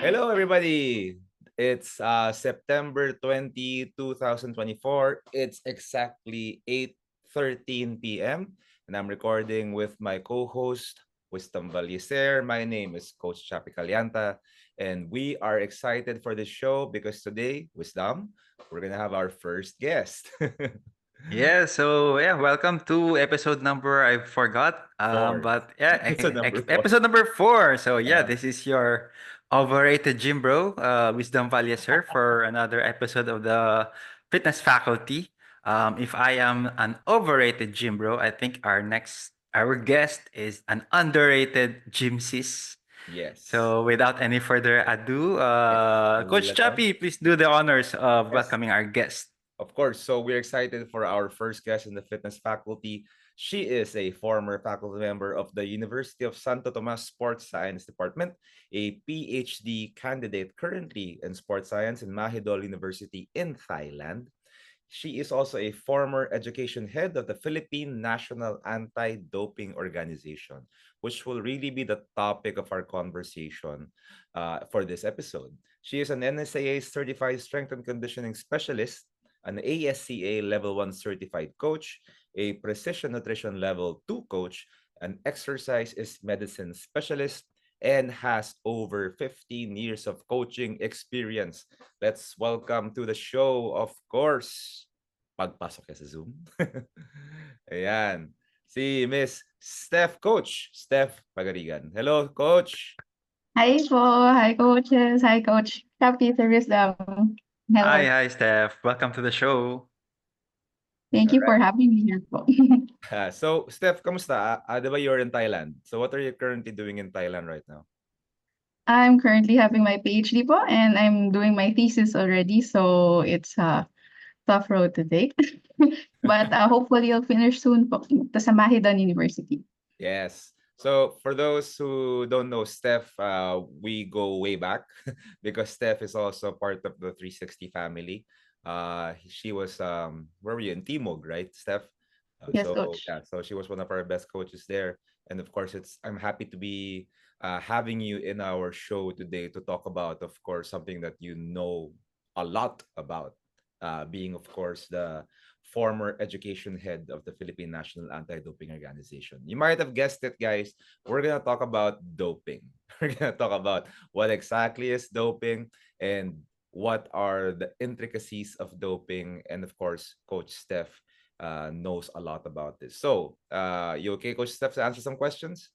Hello, everybody. It's September 2024. It's exactly 8:13 p.m. and I'm recording with my co-host, Wisdom Valiser. My name is Coach Chapi Calianta, and we are excited for this show because today, Wisdom, we're going to have our first guest. Welcome to episode number I forgot. Four. But yeah, Episode number four. episode number 4. So yeah, Uh, this is your overrated gym bro, Wisdom Valiaser for another episode of the fitness faculty. If I am an overrated gym bro, I think our guest is an underrated gym sis. yes. So without any further ado, Yes. Coach Let Chappy, please do the honors of Yes. welcoming our guest. Of course. So we're excited for our first guest in the fitness faculty. She is a former faculty member of the University of Santo Tomas Sports Science Department, a PhD candidate currently in sports science in Mahidol University in Thailand. She is also a former education head of the Philippine National Anti-Doping Organization, which will really be the topic of our conversation for this episode. She is an NSAA certified strength and conditioning specialist, an ASCA Level 1 certified coach, a precision nutrition Level 2 coach, an exercise is medicine specialist, and has over 15 years of coaching experience. Let's welcome to the show, of course, pagpasok niya sa Zoom. Ayan. Si Miss Steph Pagarigan. Hello, Coach. Hi po. Hi, coaches. Hi, Coach. Happy Service Dam. Hello. Hi, Steph. Welcome to the show. Thank All you for right. having me here po. So, Steph, kamusta? Di ba you're in Thailand? So, what are you currently doing in Thailand right now? I'm currently having my PhD po, and I'm doing my thesis already, so it's a tough road to take. But hopefully I'll finish soon po sa Mahidol University. Yes. So for those who don't know Steph, we go way back because Steph is also part of the 360 family. She was where were you in Timog, right, Steph? Yes, So Coach. yeah, so she was one of our best coaches there, and of course, I'm happy to be having you in our show today to talk about, of course, something that you know a lot about, being, of course, the former education head of the Philippine National Anti-Doping Organization. You might have guessed it, guys. We're going to talk about doping. We're going to talk about what exactly is doping and what are the intricacies of doping. And of course, Coach Steph knows a lot about this. So, you okay, Coach Steph, to answer some questions?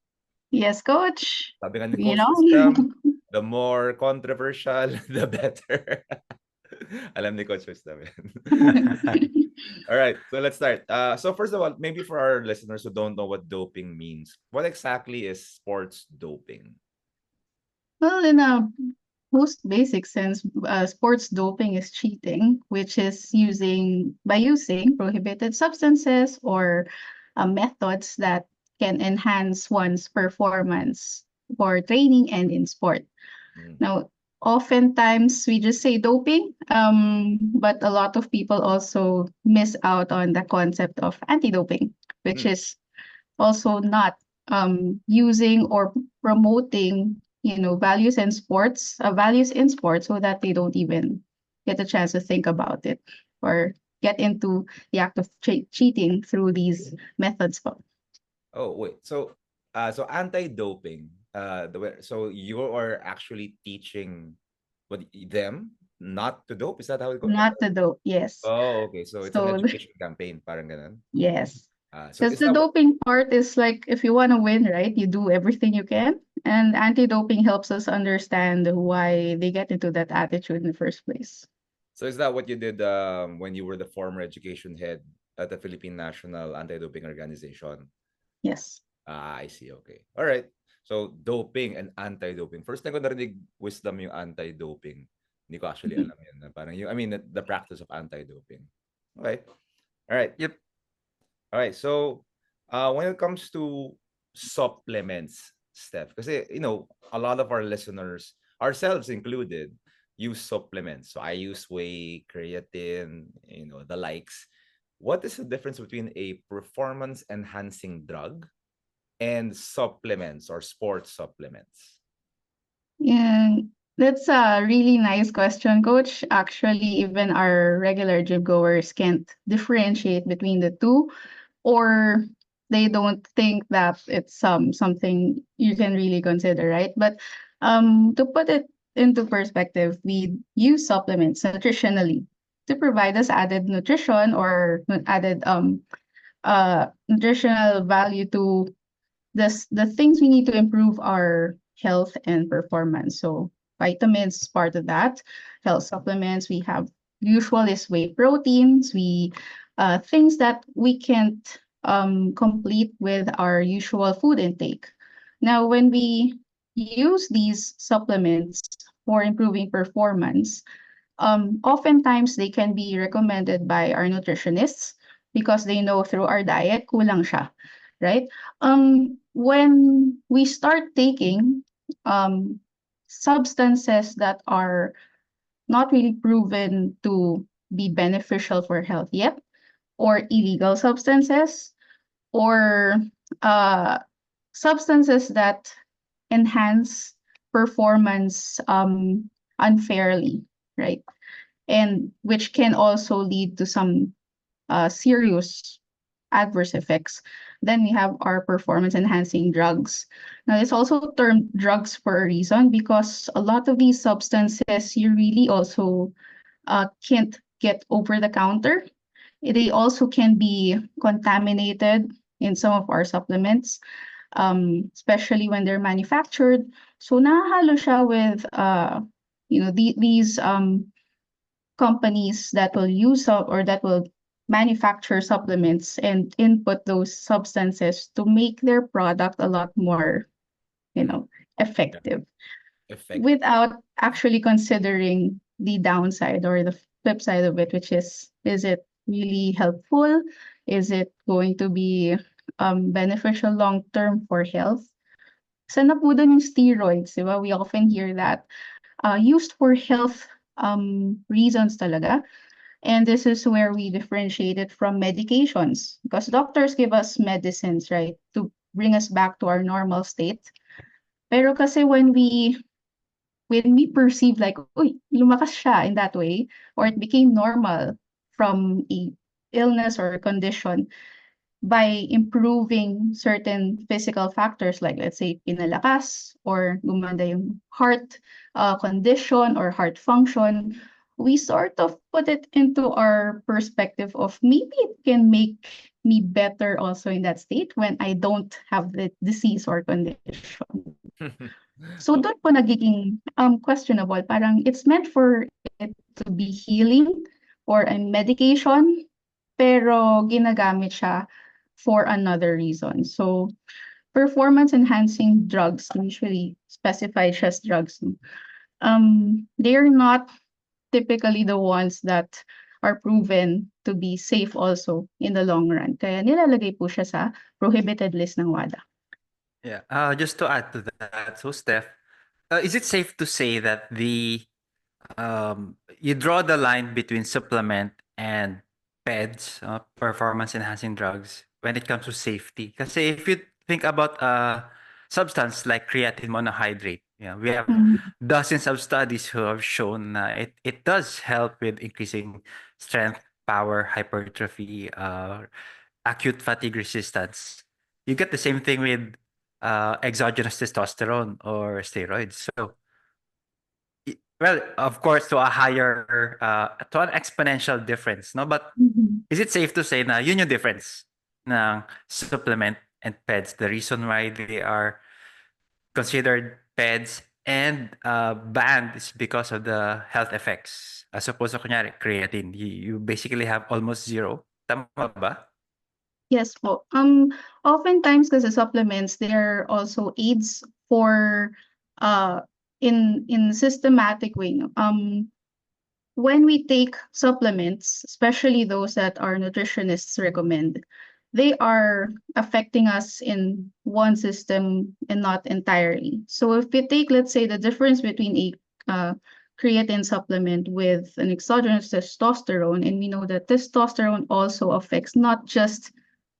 Yes, Coach. Sabi nga ni You Coach know. Wisdom, the more controversial, the better. Alam ni Coach Wisdom yan. All right, so let's start. So first of all, maybe for our listeners who don't know what doping means, what exactly is sports doping? Well, in a most basic sense, sports doping is cheating, which is using prohibited substances or methods that can enhance one's performance for training and in sport. Mm, Now, oftentimes we just say doping, but a lot of people also miss out on the concept of anti-doping, which mm, is also not using or promoting values in sports so that they don't even get a chance to think about it or get into the act of cheating through these methods po. Oh, wait. So anti-doping, so you are actually teaching them not to dope? Is that how it goes? Not the dope, yes. Oh, okay. So it's an So education campaign, parang ganun. yes, So because is the that what? doping part is like if you want to win, right, you do everything you can, and anti-doping helps us understand why they get into that attitude in the first place. So is that what you did when you were the former education head at the Philippine National Anti-Doping Organization? Yes. I see. Okay. All right. So doping and anti-doping. First time ko narinig wisdom yung anti-doping. Hindi ko actually alam yun. Parang yung, I mean, the practice of anti-doping. Okay. All right. Yep. All right. So when it comes to supplements, Steph, because a lot of our listeners, ourselves included, use supplements. So I use whey, creatine, the likes. What is the difference between a performance enhancing drug and supplements or sports supplements? And That's a really nice question, Coach. Actually, even our regular gym goers can't differentiate between the two, or they don't think that it's something you can really consider, right? But to put it into perspective, we use supplements nutritionally to provide us added nutrition or added nutritional value to the things we need to improve our health and performance. So vitamins is part of that. Health supplements we have usual is whey proteins. We things that we can't complete with our usual food intake. Now, when we use these supplements for improving performance, oftentimes they can be recommended by our nutritionists because they know through our diet kulang siya, right? When we start taking substances that are not really proven to be beneficial for health yet, or illegal substances, or uh, substances that enhance performance unfairly, right? And which can also lead to some serious adverse effects. Then we have our performance enhancing drugs. Now, it's also termed drugs for a reason because a lot of these substances you really also can't get over the counter. They also can be contaminated in some of our supplements, especially when they're manufactured. So nahalo siya with these companies that will use or that will manufacture supplements and input those substances to make their product a lot more, Yeah, effective effective. without actually considering the downside or the flip side of it, which is it really helpful? Is it going to be beneficial long term for health? Sana po dun yung steroids, di ba? We often hear that used for health reasons talaga. And this is where we differentiate it from medications because doctors give us medicines, right, to bring us back to our normal state. Pero kasi when we perceive like, uy, lumakas siya in that way, or it became normal from a illness or a condition by improving certain physical factors like let's say pinalakas or gumanda yung heart condition or heart function, we sort of put it into our perspective of maybe it can make me better also in that state when I don't have the disease or condition. So Oh, doon po nagiging questionable. Parang it's meant for it to be healing or a medication, pero ginagamit siya for another reason. So performance enhancing drugs, usually specified as drugs, no? They're not typically the ones that are proven to be safe also in the long run. Kaya nilalagay po siya sa prohibited list ng WADA. Yeah. Just to add to that, so Steph, is it safe to say that you draw the line between supplement and PEDs, performance enhancing drugs, when it comes to safety? Because if you think about a substance like creatine monohydrate, we have Mm. dozens of studies who have shown it does help with increasing strength, power, hypertrophy, acute fatigue resistance. You get the same thing with exogenous testosterone or steroids. So, well, of course, to an exponential difference, no? But Mhm. is it safe to say na yun yung difference ng supplement and PEDs? The reason why they are considered PEDs and banned is because of the health effects. As opposed to kunyari, creatine, you basically have almost zero. Tama ba? Yes po. Oftentimes kasi supplements, they're also aids for uh in systematic way, no? When we take supplements, especially those that our nutritionists recommend, they are affecting us in one system and not entirely. So if we take, let's say, the difference between a creatine supplement with an exogenous testosterone, and we know that testosterone also affects not just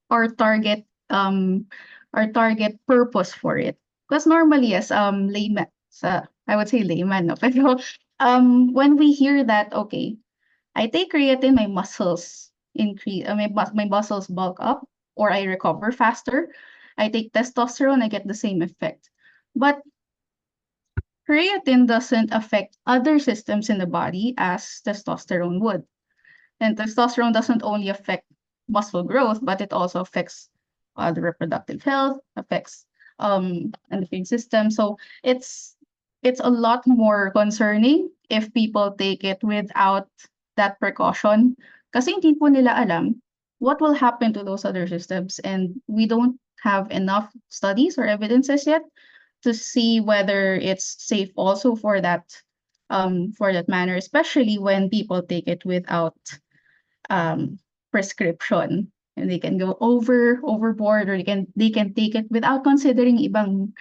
our target our target purpose for it. Because normally, as layman, I would say layman, no? Pero when we hear that, okay, I take creatine, my muscles increase, my muscles bulk up, or I recover faster. I take testosterone, I get the same effect. But creatine doesn't affect other systems in the body as testosterone would. And testosterone doesn't only affect muscle growth, but it also affects the reproductive health, affects endocrine system. So it's a lot more concerning if people take it without that precaution. Kasi hindi po nila alam what will happen to those other systems. And we don't have enough studies or evidences yet to see whether it's safe also for that manner, especially when people take it without um, prescription, and they can go overboard, or they can take it without considering ibang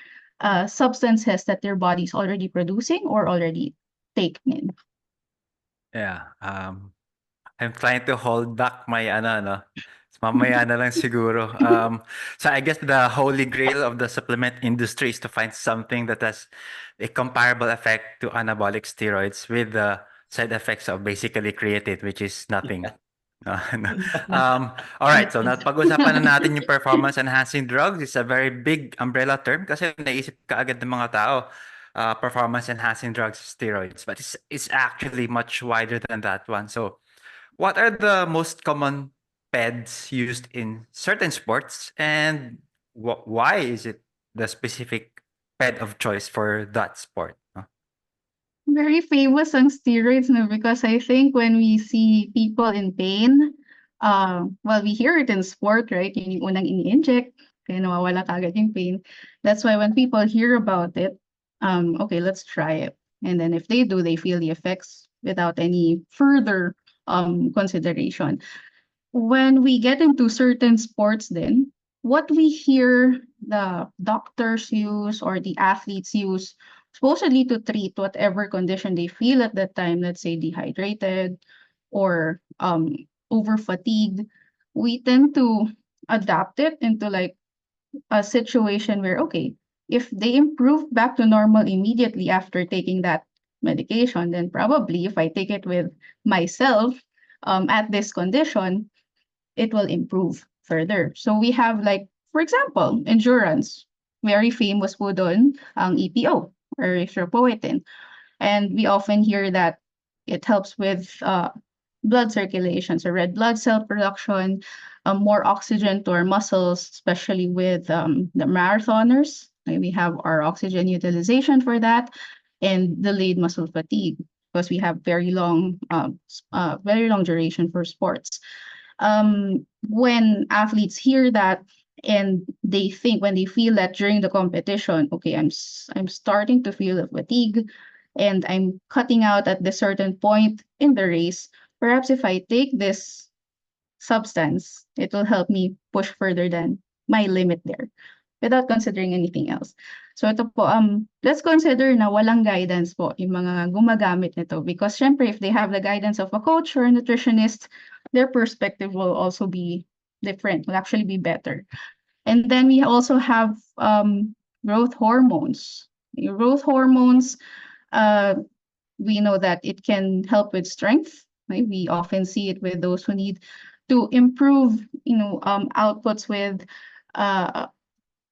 substances that their body's already producing or already taken in. Yeah. I'm trying to hold back my ano. Mamaya na lang siguro. So I guess the holy grail of the supplement industry is to find something that has a comparable effect to anabolic steroids with the side effects of basically creatine, which is nothing. No. All right, so pag-usapan na natin yung performance enhancing drugs. It's a very big umbrella term kasi naisip ka agad ng mga tao, performance enhancing drugs, steroids, but it's actually much wider than that one. So what are the most common PEDs used in certain sports, and why is it the specific PED of choice for that sport? No? Very famous ang steroids, no? Because I think when we see people in pain, well, we hear it in sport, right? Yun yung unang ini-inject, kaya nawawala kagad yung pain. That's why when people hear about it, okay, let's try it. And then if they do, they feel the effects without any further consideration. When we get into certain sports then, what we hear the doctors use or the athletes use supposedly to treat whatever condition they feel at that time, let's say dehydrated or over fatigued, we tend to adapt it into like a situation where, okay, if they improve back to normal immediately after taking that medication, then probably if I take it with myself at this condition, it will improve further. So we have like, for example, endurance. Very famous po doon ang EPO or erythropoietin. And we often hear that it helps with blood circulation, so red blood cell production, more oxygen to our muscles, especially with the marathoners. And we have our oxygen utilization for that, and delayed muscle fatigue because we have very long duration for sports. When athletes hear that and they think when they feel that during the competition, okay, I'm starting to feel the fatigue and I'm cutting out at the certain point in the race. Perhaps if I take this substance, it will help me push further than my limit there without considering anything else. So ito po, let's consider na walang guidance po yung mga gumagamit nito because syempre if they have the guidance of a coach or a nutritionist, their perspective will also be different, will actually be better. And then we also have growth hormones. Growth hormones, we know that it can help with strength. Right? We often see it with those who need to improve, outputs with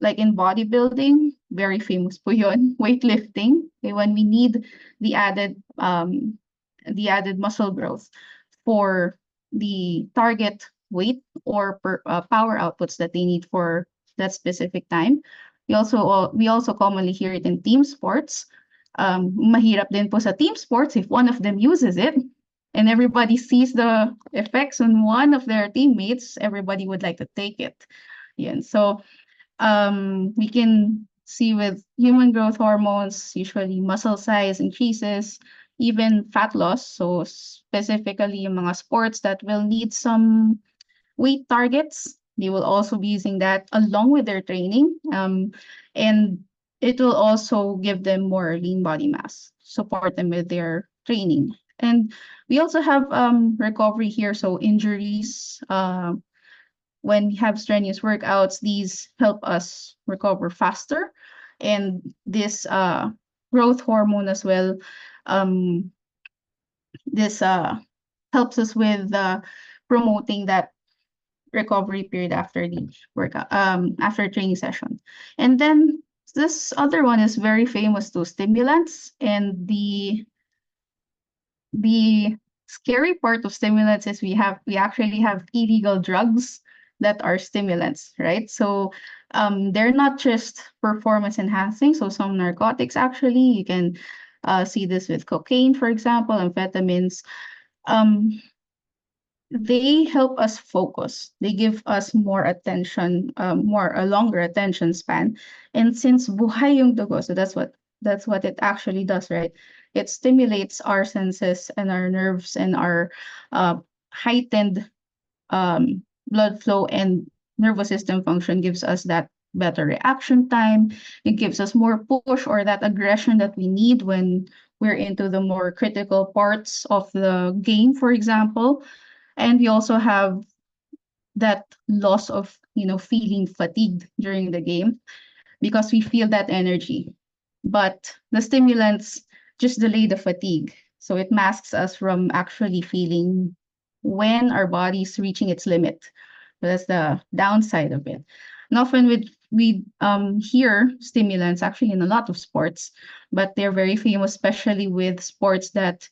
like in bodybuilding, very famous po yun, weightlifting. Okay, when we need the added muscle growth for the target weight or power outputs that they need for that specific time. We also commonly hear it in team sports. Mahirap din po sa team sports if one of them uses it and everybody sees the effects on one of their teammates, everybody would like to take it. Yeah. So we can see with human growth hormones, usually muscle size increases, even fat loss. So specifically yung mga sports that will need some weight targets, they will also be using that along with their training. And it will also give them more lean body mass, support them with their training. And we also have recovery here. So injuries, when we have strenuous workouts, these help us recover faster. And this growth hormone as well. Um, this helps us with promoting that recovery period after the workout, after training session. And then this other one is very famous too, stimulants. And the scary part of stimulants is we actually have illegal drugs that are stimulants, right? So they're not just performance enhancing. So some narcotics actually, you can see this with cocaine, for example, amphetamines. Um, they help us focus. They give us more attention, more a longer attention span. And since buhay yung dugo, so that's what it actually does, right? It stimulates our senses and our nerves and our heightened blood flow and nervous system function gives us that better reaction time. It gives us more push or that aggression that we need when we're into the more critical parts of the game, for example. And we also have that loss of, feeling fatigued during the game because we feel that energy. But the stimulants just delay the fatigue. So it masks us from actually feeling when our body's reaching its limit. So that's the downside of it. And often we hear stimulants actually in a lot of sports, but they're very famous, especially with sports that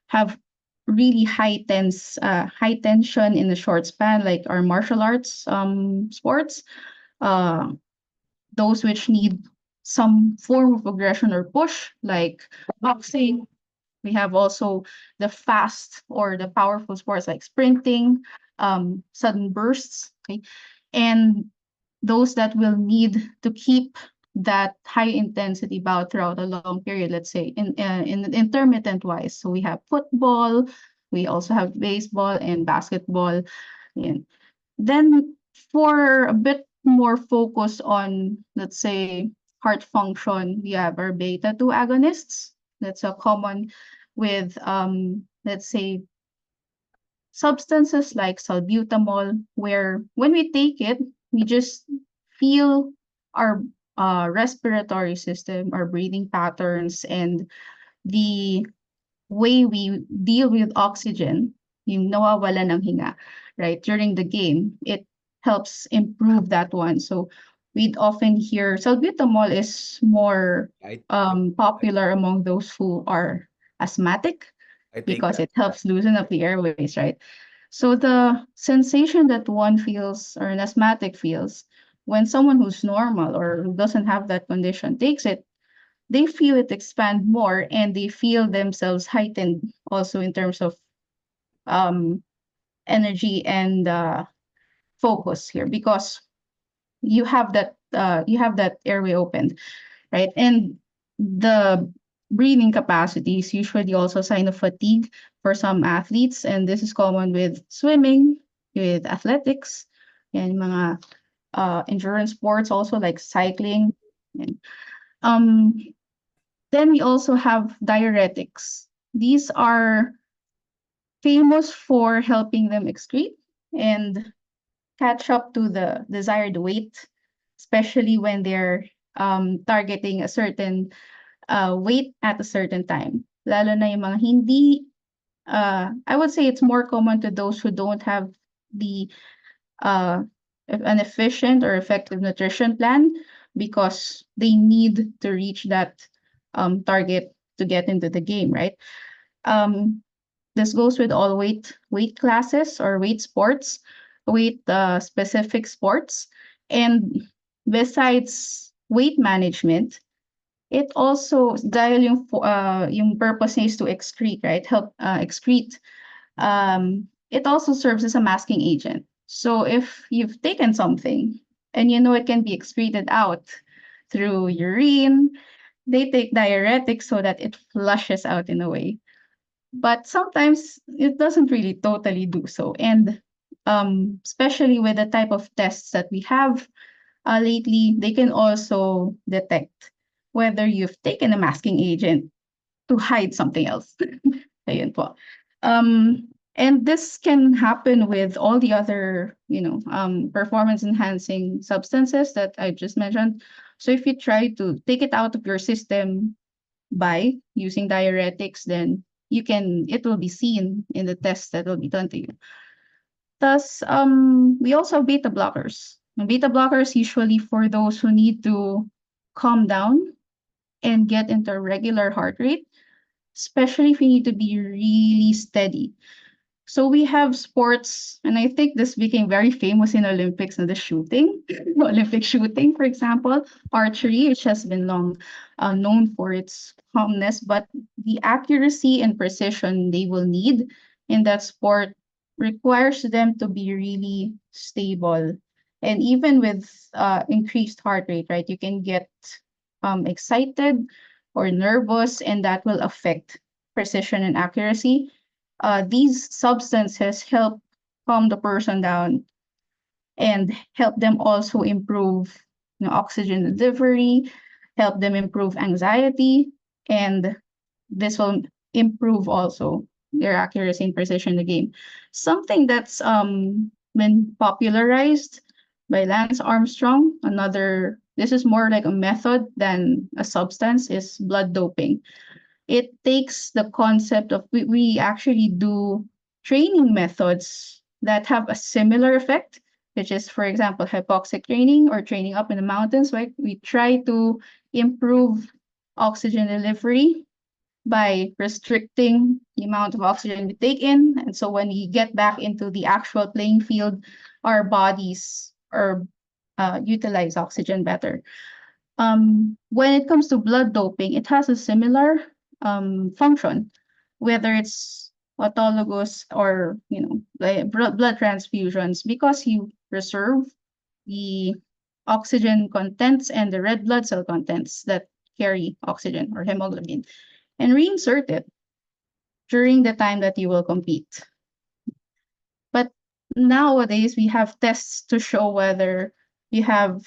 have really high tension in a short span, like our martial arts sports. Uh, those which need some form of aggression or push, like boxing. We have also the fast or the powerful sports like sprinting, sudden bursts, okay? And those that will need to keep that high intensity bout throughout a long period, let's say in intermittent wise. So we have football, we also have baseball and basketball. And then for a bit more focus on, let's say, heart function, we have our beta 2 agonists. That's a common with, let's say, substances like salbutamol, where when we take it, we just feel our respiratory system, our breathing patterns, and the way we deal with oxygen, yung nawawala ng hinga, right? During the game, it helps improve that one. So we'd often hear salbutamol is more I popular among those who are asthmatic I take because that. it helps loosen up the airways, right? So the sensation that one feels or an asthmatic feels when someone who's normal or who doesn't have that condition takes it, they feel it expand more and they feel themselves heightened also in terms of um, energy and focus here because you have that airway opened, right? And the breathing capacity is usually also a sign of fatigue for some athletes, and this is common with swimming, with athletics, and mga endurance sports also like cycling. And, um, then we also have diuretics. These are famous for helping them excrete and catch up to the desired weight, especially when they're targeting a certain weight at a certain time. Lalo na yung mga hindi, I would say it's more common to those who don't have the uh, an efficient or effective nutrition plan because they need to reach that target to get into the game, right? Um, this goes with all weight classes or weight sports, weight specific sports, and besides weight management, it also dahil yung purpose is to excrete, right? Help excrete. It also serves as a masking agent. So if you've taken something and you know it can be excreted out through urine, they take diuretics so that it flushes out in a way. But sometimes it doesn't really totally do so. And especially with the type of tests that we have lately, they can also detect whether you've taken a masking agent to hide something else. Ayun po. And this can happen with all the other, performance enhancing substances that I just mentioned. So if you try to take it out of your system, by using diuretics, then it will be seen in the tests that will be done to you. Thus, we also have beta blockers. And beta blockers usually for those who need to calm down and get into a regular heart rate, especially if you need to be really steady. So we have sports, and I think this became very famous in Olympics, and the shooting, Olympic shooting, for example, archery, which has been long known for its calmness, but the accuracy and precision they will need in that sport requires them to be really stable. And even with increased heart rate, right, you can get excited or nervous, and that will affect precision and accuracy. These substances help calm the person down and help them also improve, oxygen delivery, help them improve anxiety, and this will improve also their accuracy and precision in the game. Something that's been popularized by Lance Armstrong, another this is more like a method than a substance, is blood doping. It takes the concept of we actually do training methods that have a similar effect, which is, for example, hypoxic training or training up in the mountains, right? We try to improve oxygen delivery by restricting the amount of oxygen we take in. And so when we get back into the actual playing field, our bodies are utilize oxygen better. When it comes to blood doping, it has a similar function, whether it's autologous or like blood transfusions, because you preserve the oxygen contents and the red blood cell contents that carry oxygen or hemoglobin, and reinsert it during the time that you will compete. But nowadays we have tests to show whether you have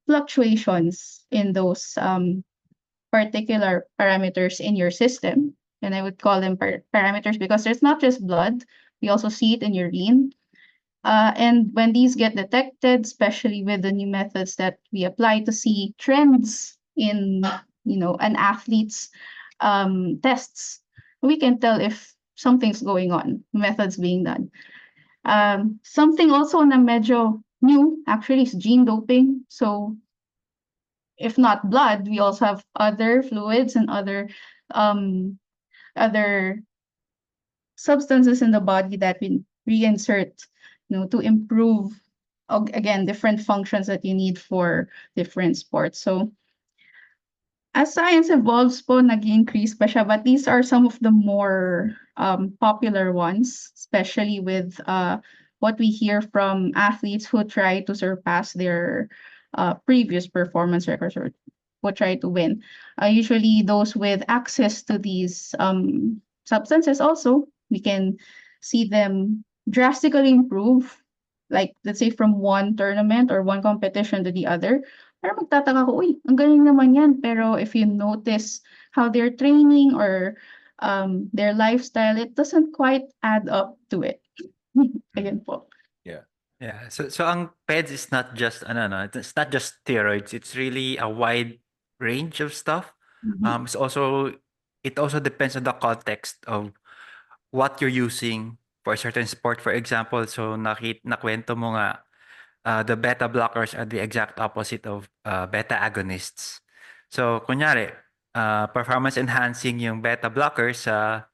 fluctuations in those particular parameters in your system. And I would call them parameters because there's not just blood, we also see it in urine. And when these get detected, especially with the new methods that we apply to see trends in an athlete's tests, we can tell if something's going on, methods being done. Something also na medyo new actually is gene doping. So if not blood, we also have other fluids and other substances in the body that we reinsert, to improve again different functions that you need for different sports. So as science evolves po, nag-increase pa siya, but these are some of the more popular ones, especially with what we hear from athletes who try to surpass their previous performance records or who try to win. Usually those with access to these substances also, we can see them drastically improve, like let's say from one tournament or one competition to the other. Pero magtataka ko, uy, ang galing naman yan. Pero if you notice how they're training or their lifestyle, it doesn't quite add up to it. Ayan po. Yeah. Yeah. So ang PEDS is not just no, it's not just steroids. It's really a wide range of stuff. Mhm. It also depends on the context of what you're using for a certain sport. For example, so nakwento mo nga, the beta blockers are the exact opposite of beta agonists. So, kunyari, performance enhancing yung beta blockers sa,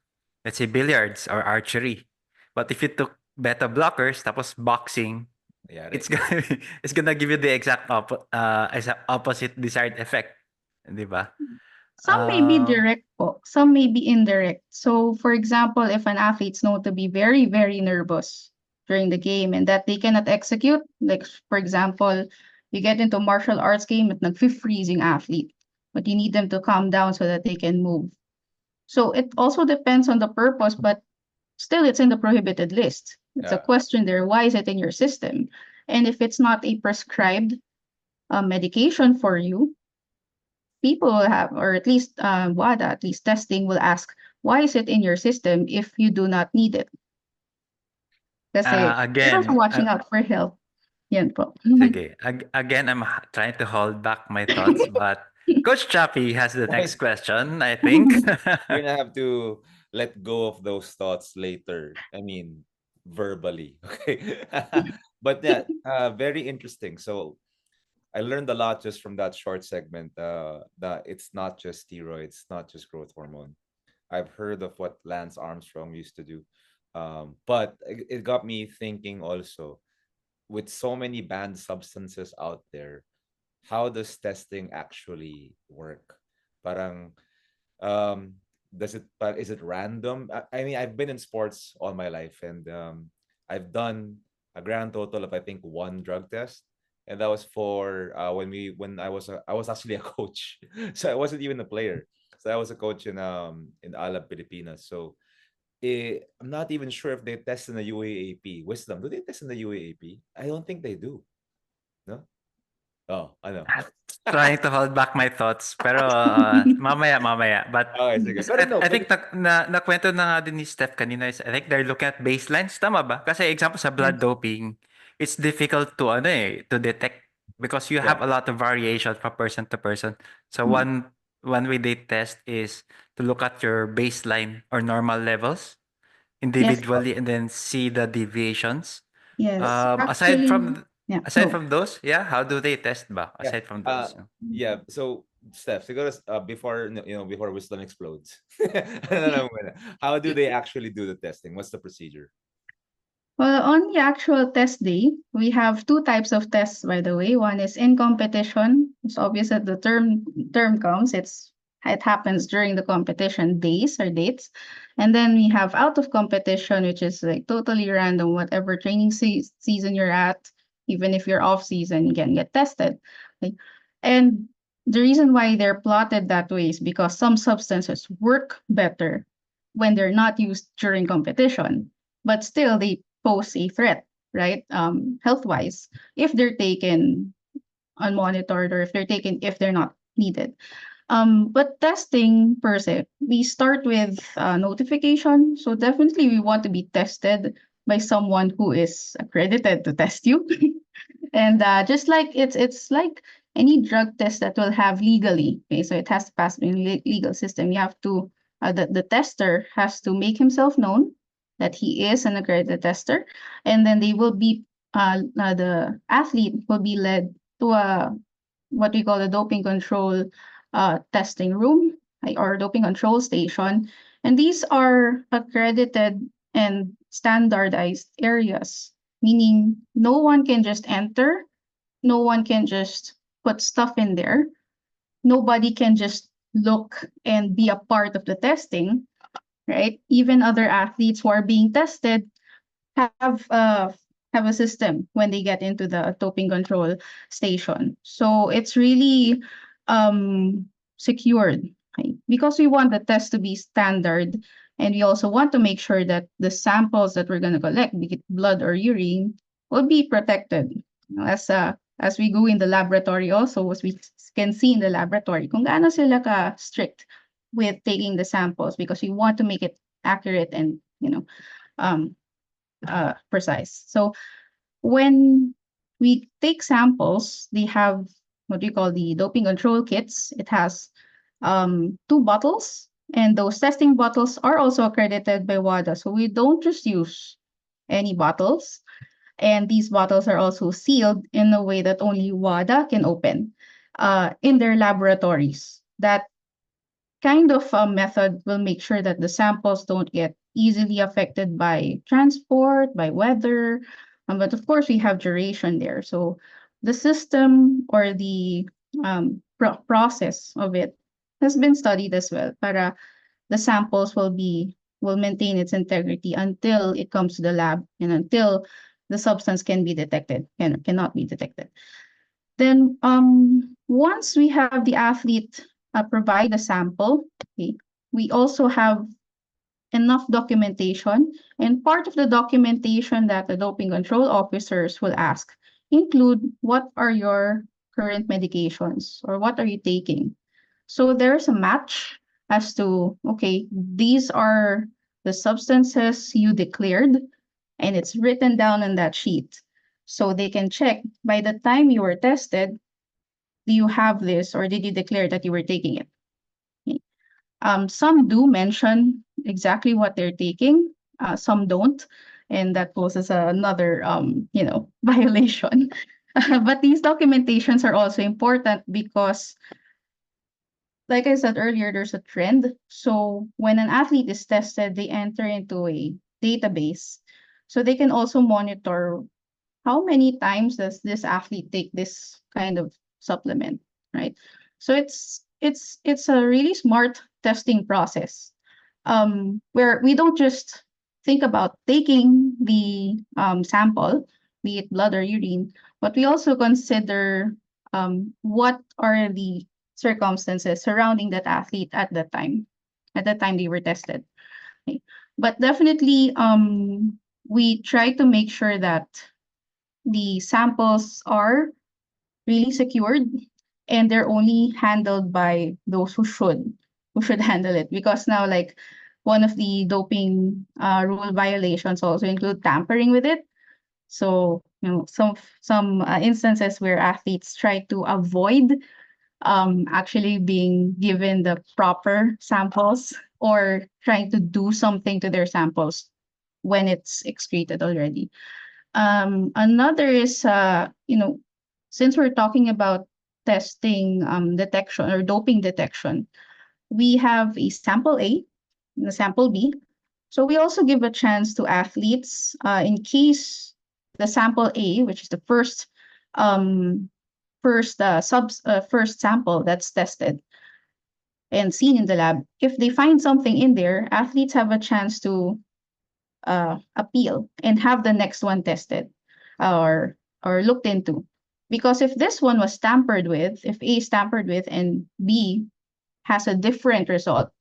let's say, billiards or archery. But if you took beta blockers tapos boxing, Yari. it's gonna give you the exact opposite desired effect. Di ba? Some may be direct po, some may be indirect. So, for example, if an athlete's known to be very, very nervous during the game and that they cannot execute, like for example, you get into a martial arts game at nag-freezing athlete, but you need them to calm down so that they can move. So it also depends on the purpose, but still it's in the prohibited list. It's a Yeah. question there, why is it in your system? And if it's not a prescribed medication for you, people will have, or at least WADA, at least testing will ask, why is it in your system if you do not need it? Kasi you're also Again, watching out for health. Yan po. sige. Again, I'm trying to hold back my thoughts, but Coach Chappie has the next Why question, I think. you're gonna have to let go of those thoughts later. I mean, verbally. Okay. But yeah, very interesting. So I learned a lot just from that short segment. That it's not just steroids, not just growth hormone. I've heard of what Lance Armstrong used to do. But it got me thinking also, with so many banned substances out there, how does testing actually work? Parang, does it, but is it random? I mean, I've been in sports all my life, and I've done a grand total of, I think, one drug test. And that was for when I was actually a coach. So I wasn't even a player. So I was a coach in Alab Pilipinas. So I'm not even sure if they test in the UAAP. Wisdom, do they test in the UAAP? I don't think they do. No? Oh, I know. Trying to hold back my thoughts, pero mamaya. But Okay, sige. Pero no, I but think nakwento na nga din ni Steph kanina is I think they're looking at baselines, tama ba? Kasi example sa blood Yes. doping, it's difficult to to detect because you have yeah. a lot of variation from person to person. So Mm. one way they test is to look at your baseline or normal levels Yes. individually and then see the deviations. Yes. Aside Actually, from yeah. aside Go. from those, yeah, how do they test ba? Yeah. Aside from those. Yeah. So, Steph, siguro, before, before wisdom explodes, ano muna, how do they actually do the testing? What's the procedure? Well, on the actual test day, we have two types of tests, by the way. One is in competition. It's obvious that the term comes. It happens during the competition days or dates. And then we have out of competition, which is like totally random, whatever training season you're at, even if you're off season, you can get tested. Okay? And the reason why they're plotted that way is because some substances work better when they're not used during competition, but still they pose a threat, right? Health wise, if they're taken unmonitored or if they're not needed. But testing per se, we start with notification. So definitely we want to be tested by someone who is accredited to test you. And just like it's like any drug test that will have legally. Okay, so it has to pass in legal system. You have to the tester has to make himself known that he is an accredited tester, and then they will be the athlete will be led to a what we call a doping control testing room, like, or doping control station. And these are accredited and standardized areas, meaning no one can just enter, no one can just put stuff in there, nobody can just look and be a part of the testing, right? Even other athletes who are being tested have have a system when they get into the doping control station. So it's really secured, right? Because we want the test to be standard, and we also want to make sure that the samples that we're going to collect, be it blood or urine, will be protected. As we go in the laboratory also, as we can see in the laboratory, kung gaano sila ka strict with taking the samples because we want to make it accurate and um precise. So when we take samples, they have what we call the doping control kits. It has two bottles, and those testing bottles are also accredited by WADA. So we don't just use any bottles, and these bottles are also sealed in a way that only WADA can open in their laboratories. That kind of a method will make sure that the samples don't get easily affected by transport, by weather. But of course, we have duration there. So the system or the process of it has been studied as well. Para the samples will maintain its integrity until it comes to the lab and until the substance can be detected and cannot be detected. Then once we have the athlete provide a sample, okay, we also have enough documentation. And part of the documentation that the doping control officers will ask include what are your current medications or what are you taking. So there's a match as to, okay, these are the substances you declared, and it's written down on that sheet. So they can check by the time you were tested, do you have this or did you declare that you were taking it? Okay. Some do mention exactly what they're taking, some don't, and that poses another violation. But these documentations are also important because, like I said earlier, there's a trend. So when an athlete is tested, they enter into a database. So they can also monitor how many times does this athlete take this kind of supplement, right? So it's a really smart testing process, where we don't just think about taking the sample, be it blood or urine, but we also consider what are the circumstances surrounding that athlete at the time they were tested. Okay. But definitely, we try to make sure that the samples are really secured and they're only handled by those who should handle it, because now, like, one of the doping rule violations also include tampering with it. So some instances where athletes try to avoid actually being given the proper samples, or trying to do something to their samples when it's excreted already. Another is, since we're talking about testing detection or doping detection, we have a sample A and a sample B. So we also give a chance to athletes, in case the sample A, which is the um, first sample that's tested and seen in the lab, if they find something in there, athletes have a chance to appeal and have the next one tested, or looked into. Because if this one was tampered with, if A is tampered with and B has a different result,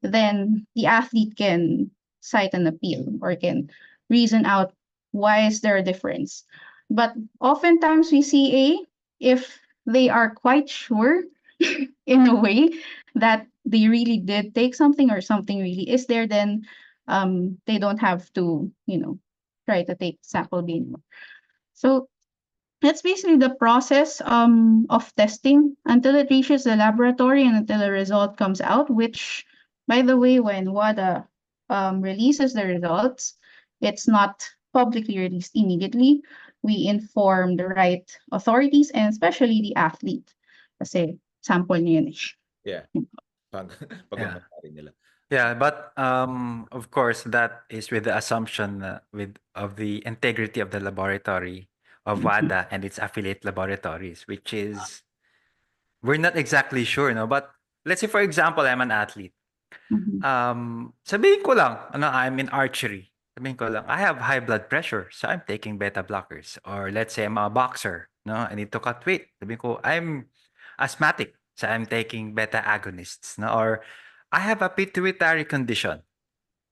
then the athlete can cite an appeal or can reason out why is there a difference. But oftentimes we see A, if they are quite sure in a way that they really did take something or something really is there, then they don't have to, try to take sample B anymore. So that's basically the process of testing until it reaches the laboratory and until a result comes out, which, by the way, when WADA releases the results, it's not publicly released immediately. We inform the right authorities and especially the athlete. Kasi sample niya yun eh. Yeah. Pag Yeah. pagmamayari nila. Yeah, but of course, that is with the assumption of the integrity of the laboratory of WADA and its affiliate laboratories, which is we're not exactly sure, no. But let's say, for example, I'm an athlete. Mhm. Sabihin ko lang, I'm in archery. Sabihin ko lang, I have high blood pressure, so I'm taking beta blockers. Or let's say I'm a boxer, no, I need to cut weight. Sabihin ko, I'm asthmatic, so I'm taking beta agonists, no. Or I have a pituitary condition,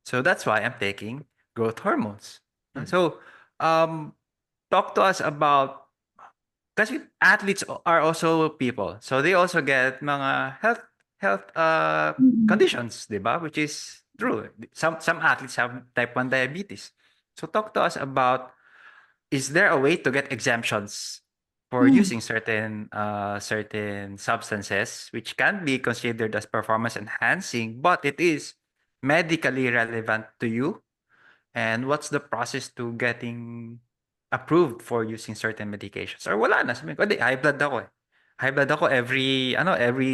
so that's why I'm taking growth hormones. So, talk to us about, kasi athletes are also people. So they also get mga health Mhm. conditions, 'di ba? Which is true. Some athletes have type 1 diabetes. So talk to us about, is there a way to get exemptions for Mm. using certain substances which can be considered as performance enhancing, but it is medically relevant to you? And what's the process to getting approved for using certain medications? Or wala na, sabihin ko, "Hindi, high blood ako eh. High blood ako every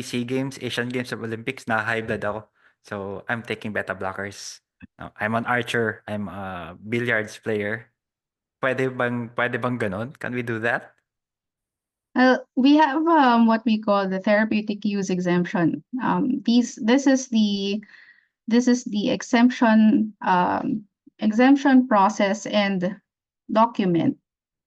SEA Games, Asian Games, or Olympics na high blood ako. So, I'm taking beta blockers. I'm an archer, I'm a billiards player." Pwede bang gano'n? Can we do that? We have what we call the therapeutic use exemption. This is the exemption process and document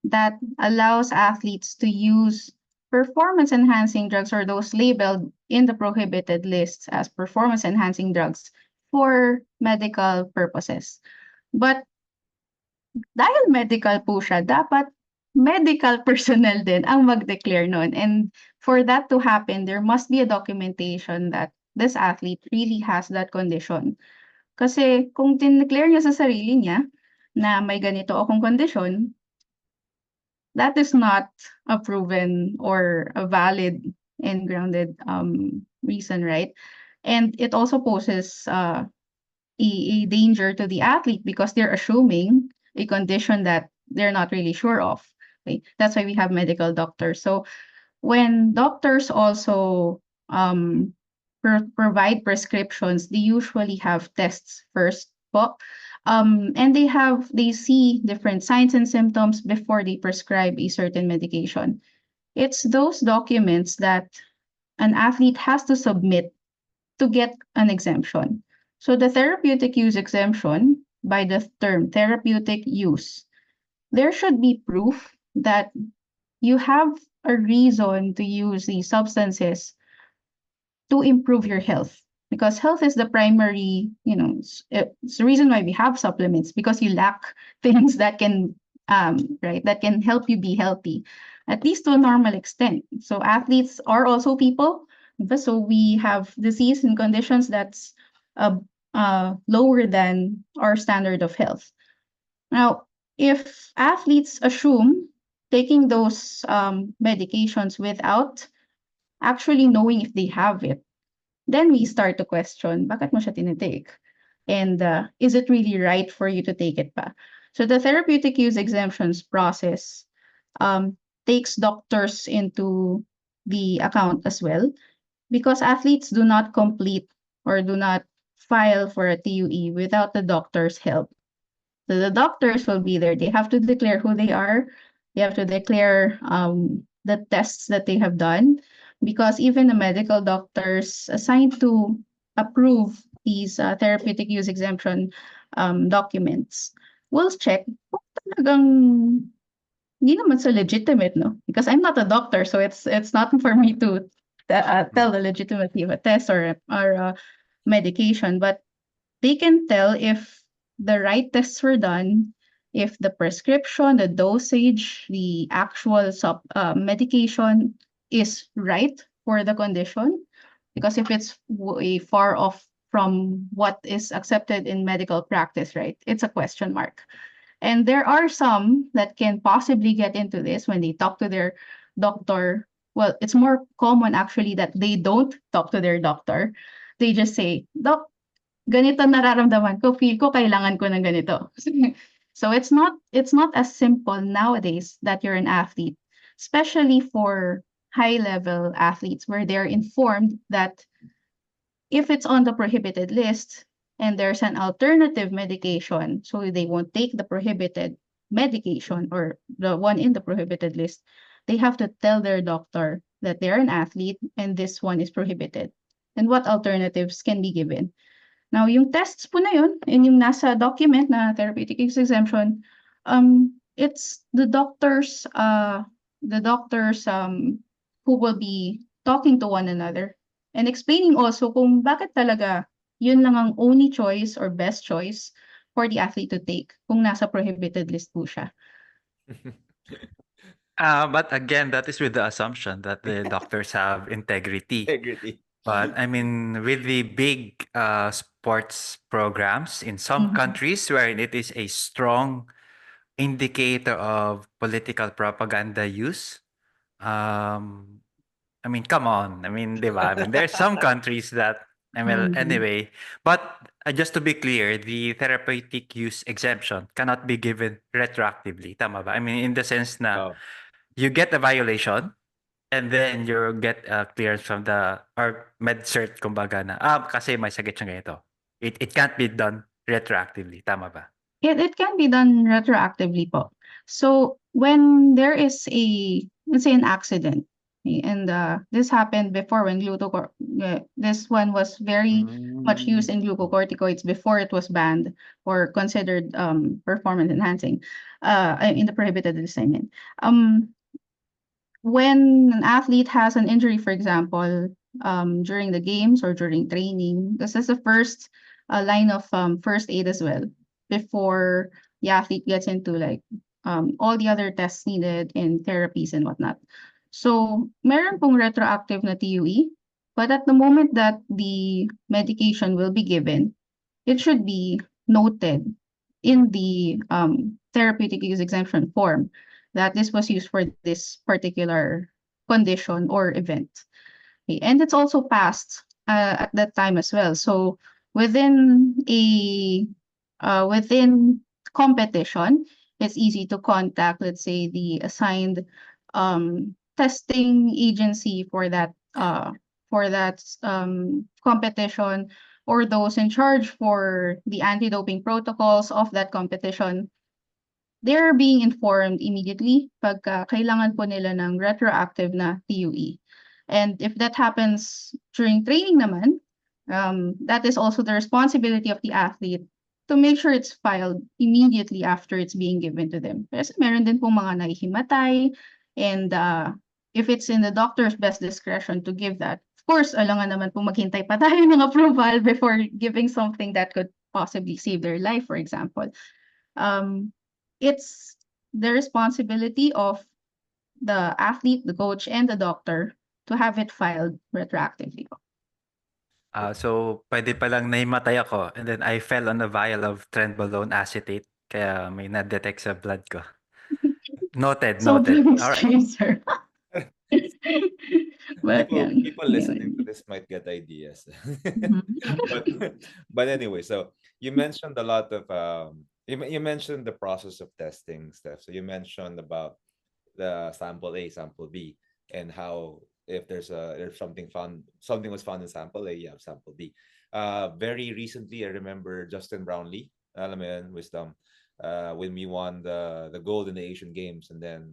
that allows athletes to use performance enhancing drugs, or those labeled in the prohibited list as performance enhancing drugs, for medical purposes. But dahil medical po siya, dapat medical personnel din ang mag-declare nun. And for that to happen, there must be a documentation that this athlete really has that condition. Kasi kung dineclare niya sa sarili niya na may ganito akong kondisyon, that is not a proven or a valid and grounded reason, right? And it also poses a danger to the athlete because they're assuming a condition that they're not really sure of. Okay? That's why we have medical doctors. So when doctors also provide prescriptions, they usually have tests first po. And they see different signs and symptoms before they prescribe a certain medication. It's those documents that an athlete has to submit to get an exemption. So the therapeutic use exemption, by the term therapeutic use, there should be proof that you have a reason to use these substances to improve your health, because health is the primary, it's the reason why we have supplements, because you lack things that can right, that can help you be healthy, at least to a normal extent. So athletes are also people, so we have disease and conditions that's uh, lower than our standard of health. Now, if athletes assume taking those medications without actually knowing if they have it, then we start to question, bakit mo siya tinitake? And is it really right for you to take it pa? So the therapeutic use exemptions process takes doctors into the account as well, because athletes do not complete or do not file for a TUE without the doctor's help. So the doctors will be there. They have to declare who they are. They have to declare the tests that they have done, because even the medical doctors assigned to approve these therapeutic use exemption documents will check kung talagang hindi naman so legitimate, no? Because I'm not a doctor, so it's not for me to tell the legitimacy of a test or a medication, but they can tell if the right tests were done, if the prescription, the dosage, the actual medication is right for the condition. Because if it's way far off from what is accepted in medical practice, right, it's a question mark. And there are some that can possibly get into this when they talk to their doctor. Well, it's more common actually that they don't talk to their doctor. They just say, Doc, ganito nararamdaman ko, feel ko kailangan ko ng ganito. So it's not as simple nowadays that you're an athlete, especially for high level athletes where they're informed that if it's on the prohibited list and there's an alternative medication, so they won't take the prohibited medication or the one in the prohibited list, they have to tell their doctor that they're an athlete and this one is prohibited and what alternatives can be given. Now, yung tests po na yun, and yung nasa document na therapeutic use exemption, it's the doctors who will be talking to one another and explaining also kung bakit talaga yun lang ang only choice or best choice for the athlete to take kung nasa prohibited list po siya. But again, that is with the assumption that the doctors have integrity. Integrity. But I mean, with the big sports programs in some Mhm. countries where it is a strong indicator of political propaganda use, um, I mean, come on. I mean, di ba? I mean, there's some countries that, I mean, Mhm. anyway. But just to be clear, the therapeutic use exemption cannot be given retroactively. Tama ba? I mean, in the sense na Oh. you get a violation and then you get a clearance from the, or med cert, kumbaga na, kasi may sakit siya ganito. It can't be done retroactively. Tama ba? It can be done retroactively po. So when there is let's say an accident, okay, and this happened before when this one was very much used in glucocorticoids before it was banned or considered performance enhancing in the prohibited list, I mean. When an athlete has an injury, for example, during the games or during training, this is the first line of first aid as well before the athlete gets into like all the other tests needed in therapies and whatnot. So, meron pong retroactive na TUE, but at the moment that the medication will be given, it should be noted in the therapeutic use exemption form that this was used for this particular condition or event. Okay, and it's also passed at that time as well. So within within competition, it's easy to contact, let's say, the assigned testing agency for that competition, or those in charge for the anti-doping protocols of that competition. They're being informed immediately pagka kailangan po nila ng retroactive na TUE. And if that happens during training naman, that is also the responsibility of the athlete to make sure it's filed immediately after it's being given to them. Kasi meron din pong mga nahihimatay, and if it's in the doctor's best discretion to give that, of course, alangan naman po maghintay pa tayo ng approval before giving something that could possibly save their life, for example. It's the responsibility of the athlete, the coach, and the doctor to have it filed retroactively. So, pwede palang nahimatay ako and then I fell on a vial of trenbolone acetate kaya may na-detect sa blood ko. Noted, So noted. please, All right. sir. But People yan, people yun listening to yun. this might get ideas. Mhm. but but anyway, so you mentioned a lot of you mentioned the process of testing, Steph. So you mentioned about the sample A, sample B, and how if there's something was found in sample A, you have sample B. Very recently, I remember Justin Brownlee, alam mo yun, Wisdom, when we won the gold in the Asian Games, and then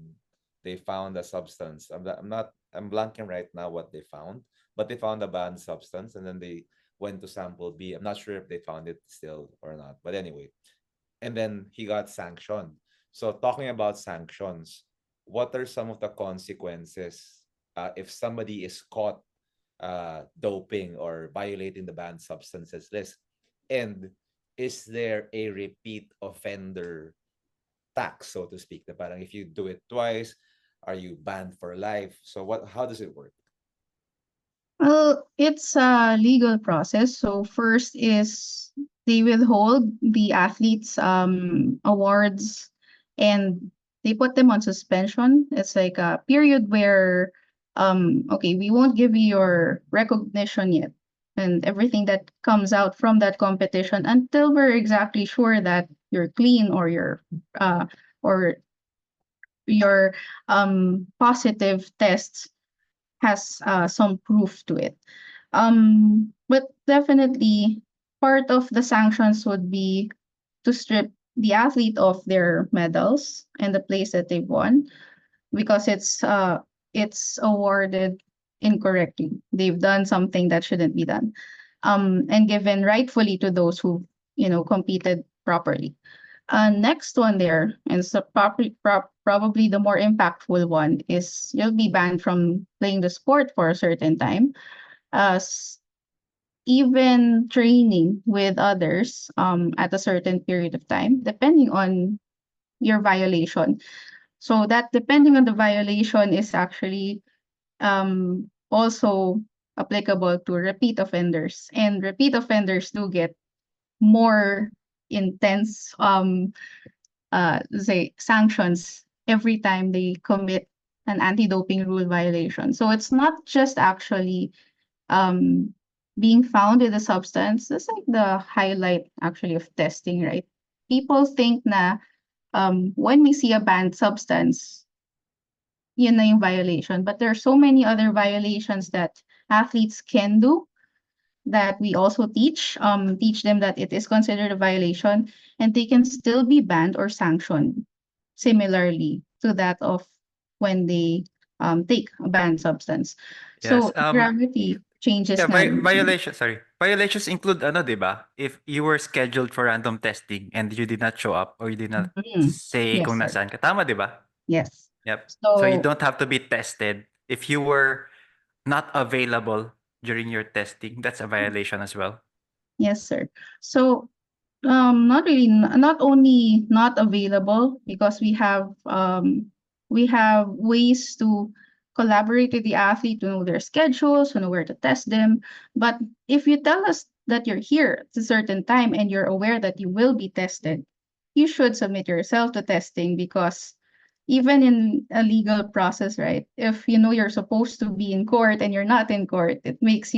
they found a substance. I'm blanking right now what they found, but they found a banned substance, and then they went to sample B. I'm not sure if they found it still or not, but anyway, and then he got sanctioned. So talking about sanctions, what are some of the consequences if somebody is caught doping or violating the banned substances list? And is there a repeat offender tax, so to speak? Na parang if you do it twice, are you banned for life? So how does it work? Well, it's a legal process. So first is they withhold the athletes' awards, and they put them on suspension. It's like a period where okay, we won't give you your recognition yet and everything that comes out from that competition until we're exactly sure that you're clean, uh or your positive tests has some proof to it. But definitely part of the sanctions would be to strip the athlete of their medals and the place that they've won, because it's awarded incorrectly. They've done something that shouldn't be done. And given rightfully to those who, competed properly. Next one there, and so probably the more impactful one, is you'll be banned from playing the sport for a certain time. Even training with others at a certain period of time, depending on your violation. So that depending on the violation is actually also applicable to repeat offenders. And repeat offenders do get more intense say sanctions every time they commit an anti-doping rule violation. So it's not just actually um, being found with a substance. That's like the highlight actually of testing, right? People think na when we see a banned substance, yun na yung violation. But there are so many other violations that athletes can do that we also teach them that it is considered a violation, and they can still be banned or sanctioned similarly to that of when they take a banned substance. Yes. So gravity changes Yeah, nga. violations include ano, 'di ba? If you were scheduled for random testing and you did not show up or you did not Mhm. say Yes, kung sir. nasaan ka, tama 'di ba? Yes. Yep. So you So don't have to be tested. If you were not available during your testing, that's a violation as well. yes, sir. So not really, not only not available, because we have ways to collaborate with the athlete to know their schedules, to know where to test them. But if you tell us that you're here at a certain time and you're aware that you will be tested, you should submit yourself to testing, because even in a legal process, right? If you know you're supposed to be in court and you're not in court, it makes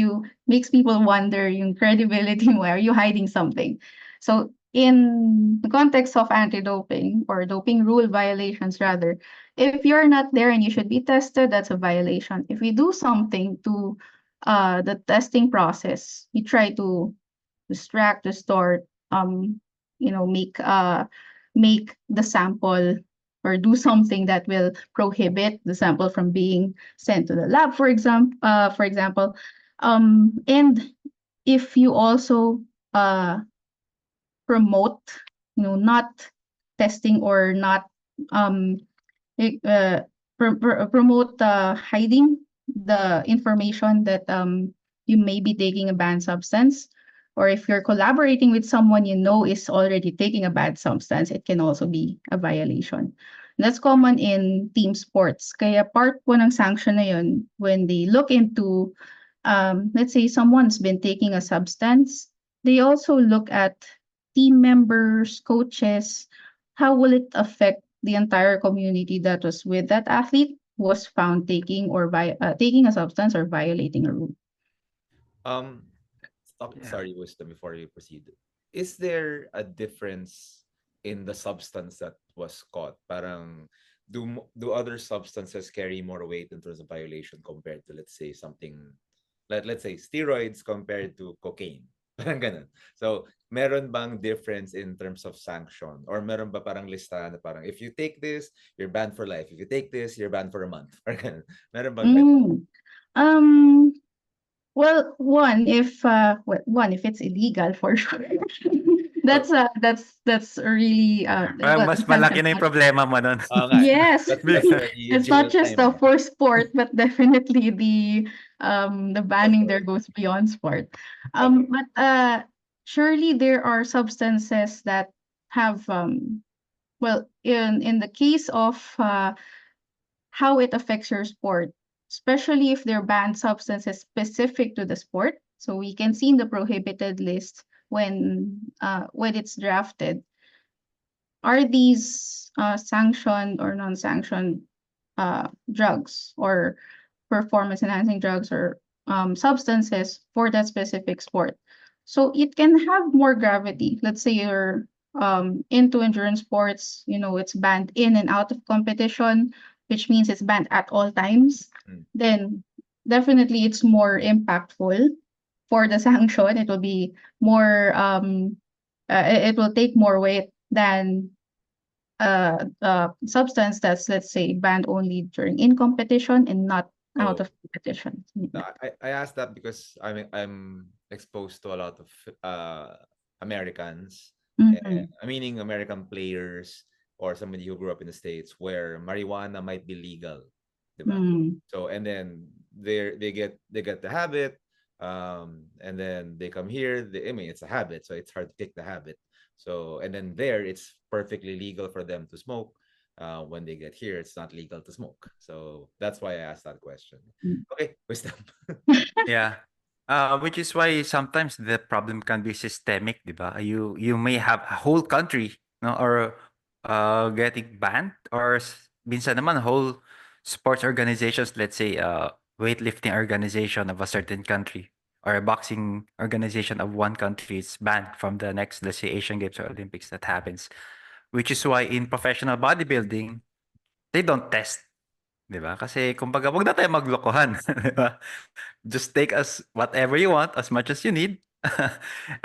people wonder yung credibility. Why are you hiding something? So in the context of anti-doping or doping rule violations, rather, if you're not there and you should be tested, that's a violation. If we do something to the testing process, we try to distract, distort, um, make the sample or do something that will prohibit the sample from being sent to the lab, for example. And if you also uh, promote, not testing or not um, promote hiding the information that you may be taking a banned substance, or if you're collaborating with someone you know is already taking a bad substance, it can also be a violation. That's common in team sports. Kaya part po ng sanction na yun, when they look into, let's say someone's been taking a substance, they also look at team members, coaches, how will it affect the entire community that was with that athlete was found taking a substance or violating a rule. Um, Yeah. sorry, Wisdom, before you proceed. Is there a difference in the substance that was caught? Parang, do other substances carry more weight in terms of violation compared to, let's say, something, let's say, steroids compared to cocaine? Parang ganun. So, meron bang difference in terms of sanction? Or meron ba parang listahan na parang, if you take this, you're banned for life. If you take this, you're banned for a month. Parang ganun. Meron bang ganun? Mm. Um, well, one, if it's illegal for sure. So, That's really Parang well, mas depends malaki on na yung what. problema mo nun. nga, Yes. that's already a It's not jail just time. for sport, but definitely the banning there Okay. goes beyond sport. Okay. But surely there are substances that have well, in the case of how it affects your sport, especially if they're banned substances specific to the sport. So we can see in the prohibited list when it's drafted, are these sanctioned or non-sanctioned drugs or performance enhancing drugs or substances for that specific sport. So it can have more gravity. Let's say you're into endurance sports, it's banned in and out of competition, which means it's banned at all times. Mm. Then definitely it's more impactful for the sanction. It will be more, it will take more weight than substance that's, let's say, banned only during in competition and not out Oh, of competition. no, I asked that because I'm exposed to a lot of Americans, Mm-hmm. meaning American players or somebody who grew up in the States where marijuana might be legal, diba? Mm-hmm. So and then they get the habit, and then they come here. I mean, it's a habit, so it's hard to kick the habit. So and then there, it's perfectly legal for them to smoke. When they get here, it's not legal to smoke. So that's why I asked that question. Okay, wisdom. Yeah. Which is why sometimes the problem can be systemic, di ba? You may have a whole country, no, or getting banned, or minsan naman whole sports organizations, let's say weightlifting organization of a certain country or a boxing organization of one country is banned from the next, let's say, Asian Games or Olympics that happens. Which is why in professional bodybuilding, they don't test, di ba? Kasi kumbaga, wag na tayo maglokohan, di ba? Just take us whatever you want, as much as you need,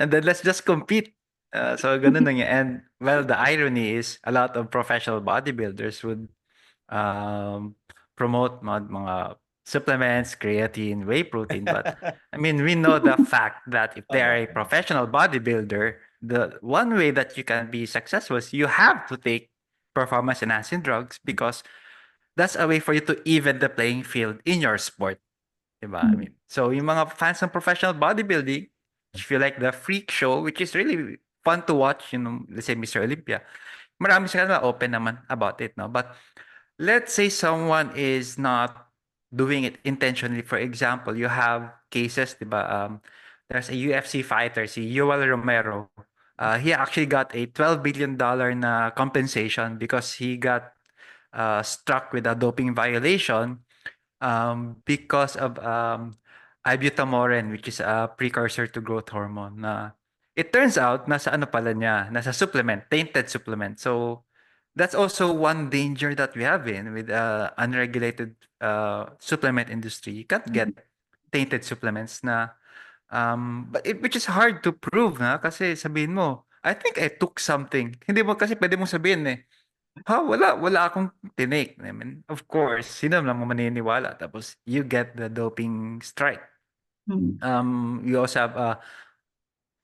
and then let's just compete. So ganun lang yan. And well, the irony is a lot of professional bodybuilders would um, promote mga supplements, creatine, whey protein. But I mean, we know the fact that if they are a Oo. professional bodybuilder, the one way that you can be successful is you have to take performance enhancing drugs because that's a way for you to even the playing field in your sport. Diba? I mean, so yung mga fans ng professional bodybuilding, if you like the freak show, which is really fun to watch, let's say Mr. Olympia, marami sa kanila open naman about it, no? But let's say someone is not doing it intentionally. For example, you have cases, diba? There's a UFC fighter, si Yoel Romero. He actually got a $12 billion na compensation because he got struck with a doping violation because of ibutamoren, which is a precursor to growth hormone. Na it turns out nasa ano pala niya, nasa supplement, tainted supplement. So that's also one danger that we have with unregulated supplement industry. You can't get tainted supplements na which is hard to prove na kasi sabihin mo, I think I took something. Hindi mo kasi pwede mong sabihin wala akong tinake. I mean, of course, sino naman maniniwala? Tapos you get the doping strike. We also have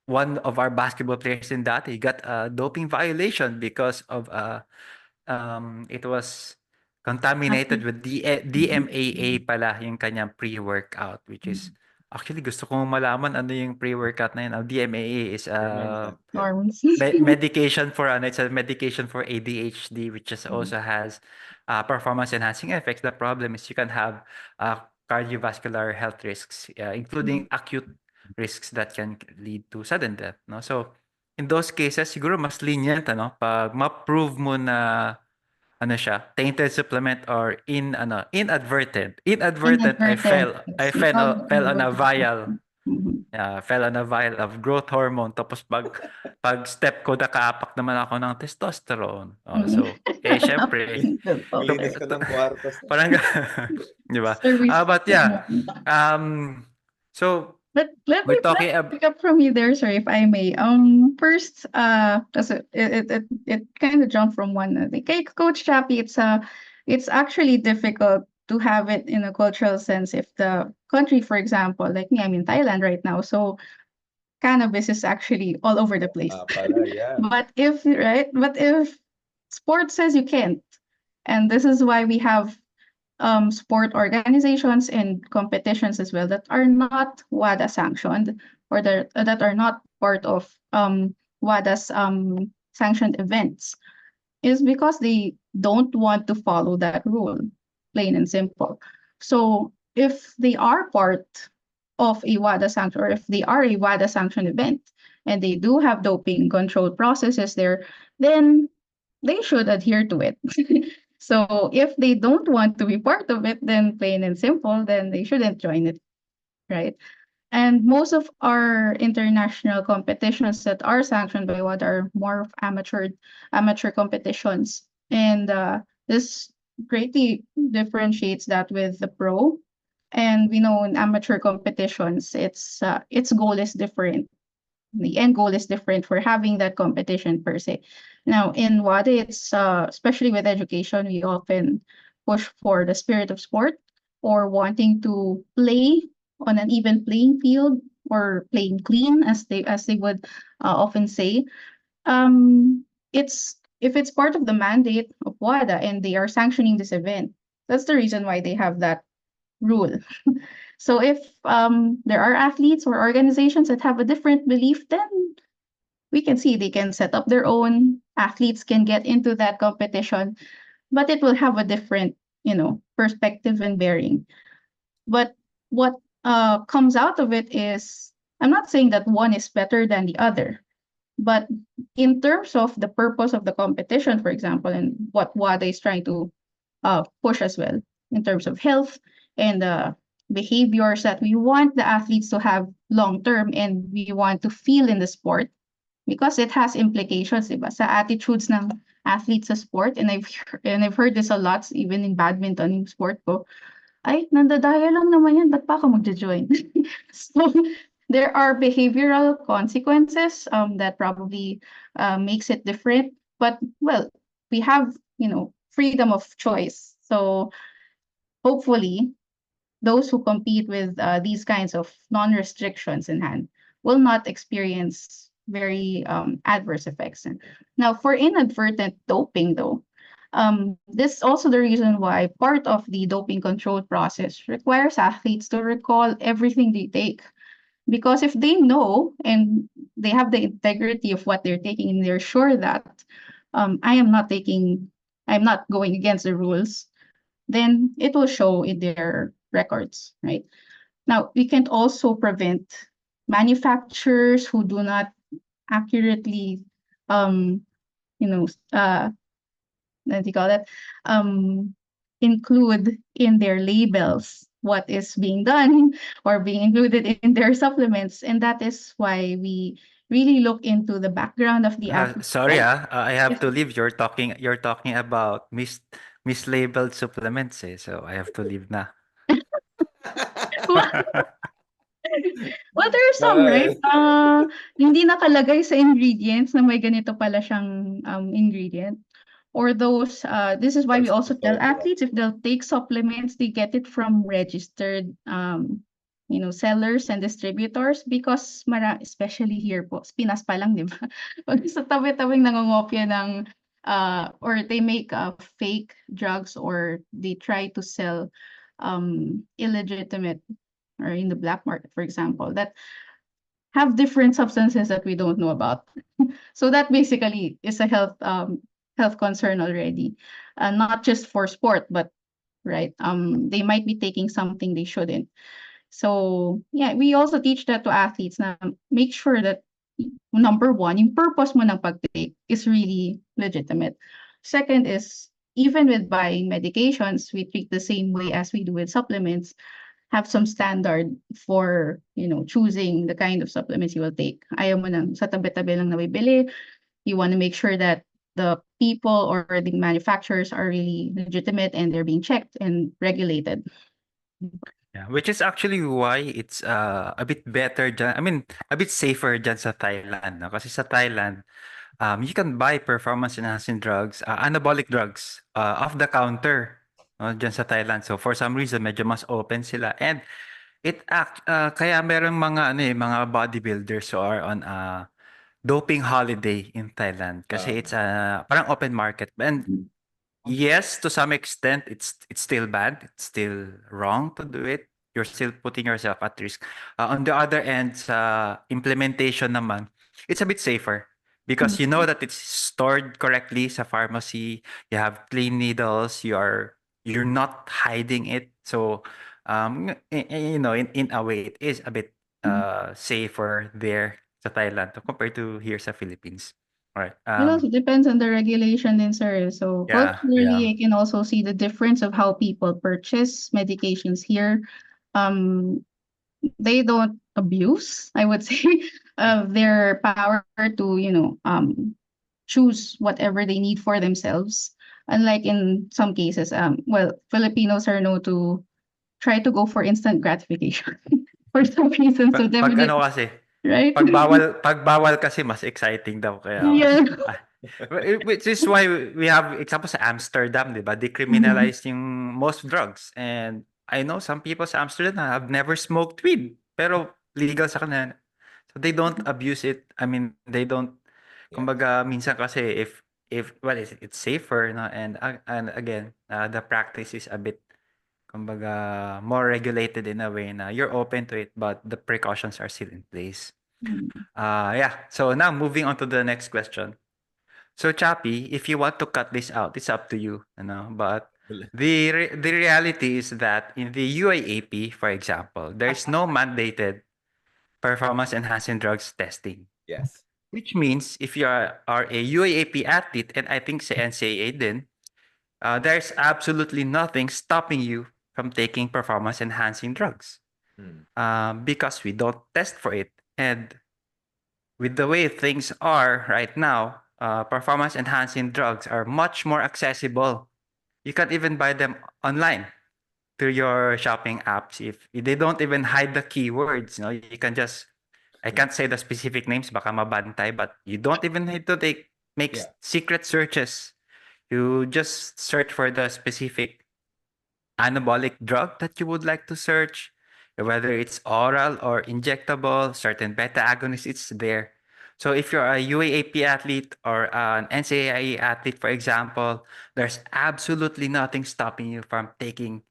one of our basketball players in that he got a doping violation because of it was contaminated with DMAA pala yung kanyang pre-workout, which is actually gusto kong malaman ano yung pre-workout na yun. DMAA is Norms. medication for it's a medication for ADHD, which is also has performance enhancing effects. The problem is you can have cardiovascular health risks, including acute risks that can lead to sudden death. No, so in those cases, siguro mas lenient pag ma-prove mo na ano siya, tainted supplement or inadvertent. Inadvertent, I Inadvertent. I Yes, we call it fell on a vial. inadvertent. Mhm. Fell on a vial of growth hormone. Tapos pag step ko, nakaapak naman ako ng testosterone. So, syempre. Linis ko ng kwarto. Parang, di ba? Service. But yeah. So, Let we're me talking pick up from you there, sir, if I may. First, because it kind of jumped from one. Okay, Coach Chappie, it's actually difficult to have it in a cultural sense if the country, for example, like me, I'm in Thailand right now, so cannabis is actually all over the place. Yeah. But if sports says you can't, and this is why we have sport organizations and competitions as well that are not WADA sanctioned or that are not part of WADA's sanctioned events is because they don't want to follow that rule, plain and simple. So if they are part of a WADA sanction or if they are a WADA sanctioned event and they do have doping control processes there, then they should adhere to it. So if they don't want to be part of it, then plain and simple, then they shouldn't join it, right? And most of our international competitions that are sanctioned by WADA are more of amateur competitions, and this greatly differentiates that with the pro. And we know in amateur competitions, its goal is different. The end goal is different for having that competition per se. Now, in WADA, it's especially with education, we often push for the spirit of sport or wanting to play on an even playing field or playing clean, as they would often say. It's if it's part of the mandate of WADA and they are sanctioning this event, that's the reason why they have that rule. So if there are athletes or organizations that have a different belief, then we can see they can set up their own. Athletes can get into that competition, but it will have a different, perspective and bearing. But what comes out of it is, I'm not saying that one is better than the other, but in terms of the purpose of the competition, for example, and what WADA is trying to push as well in terms of health and behaviors that we want the athletes to have long term and we want to feel in the sport because it has implications, diba, sa attitudes ng athletes sa sport. And I've heard this a lot even in badminton, yung sport ko. Ay, nandadaya lang naman yan, ba't pa ako magjo-join? So there are behavioral consequences that probably makes it different. But well, we have, freedom of choice. So hopefully those who compete with these kinds of non-restrictions in hand will not experience very adverse effects. Now, for inadvertent doping, though, this is also the reason why part of the doping control process requires athletes to recall everything they take. Because if they know and they have the integrity of what they're taking and they're sure that I'm not going against the rules, then it will show in their records, right? Now, we can also prevent manufacturers who do not accurately, um, you know, uh, what do you call that? Um, include in their labels what is being done or being included in their supplements, and that is why we really look into the background of the athlete. Sorry, I have Yes. to leave. You're talking about mislabeled supplements, eh, so I have to leave na. Well, there are some, right? Hindi nakalagay sa ingredients na may ganito pala siyang ingredient. Or those, this is why we also tell athletes if they'll take supplements, they get it from registered, sellers and distributors because especially here po, sa Pinas pa lang, di ba? Pag sa tabi-tabing nangongopya ng, or they make fake drugs or they try to sell illegitimate or in the black market, for example, that have different substances that we don't know about. So that basically is a health concern already, not just for sport, but right, they might be taking something they shouldn't. So yeah, we also teach that to athletes na make sure that number one, yung purpose mo ng pag-take is really legitimate. Second is even with buying medications, we treat the same way as we do with supplements, have some standard for, choosing the kind of supplements you will take. Ayaw mo nang sa tabi-tabi lang nabibili. You want to make sure that the people or the manufacturers are really legitimate and they're being checked and regulated. Yeah, which is actually why it's a bit better dyan, I mean, a bit safer dyan sa Thailand, no? Kasi sa Thailand, you can buy performance-enhancing drugs, anabolic drugs, off the counter, no, dyan sa Thailand. So for some reason, medyo mas open sila. And kaya meron mga mga bodybuilders who are on a doping holiday in Thailand kasi it's parang open market. And yes, to some extent, it's still bad. It's still wrong to do it. You're still putting yourself at risk. On the other end, sa implementation naman, it's a bit safer because you know that it's stored correctly sa pharmacy. You have clean needles. You're not hiding it. So, in a way, it is a bit safer there sa Thailand compared to here sa Philippines. All right. It also depends on the regulation din, sir. So Yeah, culturally, yeah. I can also see the difference of how people purchase medications here. Um, they don't abuse, I would say, of their power to, choose whatever they need for themselves. Unlike in some cases, Filipinos are known to try to go for instant gratification for some reason. So Pag ano definitely, kasi, right? pag bawal kasi mas exciting daw kaya Yeah. ah, which is why we have example sa Amsterdam, 'di ba? Mhm. Decriminalized yung most drugs. And I know some people sa Amsterdam na have never smoked weed, pero legal sa kanila. So they don't abuse it. I mean, they don't Yeah. kumbaga minsan kasi if well it's safer, no, and again, the practice is a bit kumbaga more regulated in a way na you're open to it but the precautions are still in place. Yeah. So now moving on to the next question. So Chappy, if you want to cut this out, it's up to you, But the reality is that in the UAAP, for example, there's no mandated performance enhancing drugs testing. Yes. Which means if you are a UAAP athlete, and I think sa NCAA din, there's absolutely nothing stopping you from taking performance enhancing drugs. Because we don't test for it. And with the way things are right now, performance enhancing drugs are much more accessible. You can even buy them online through your shopping apps. If they don't even hide the keywords, you can just, I can't say the specific names, baka mabantay, but you don't even need to make Yeah. secret searches. You just search for the specific anabolic drug that you would like to search, whether it's oral or injectable, certain beta agonists, it's there. So if you're a UAAP athlete or an NCAA athlete, for example, there's absolutely nothing stopping you from taking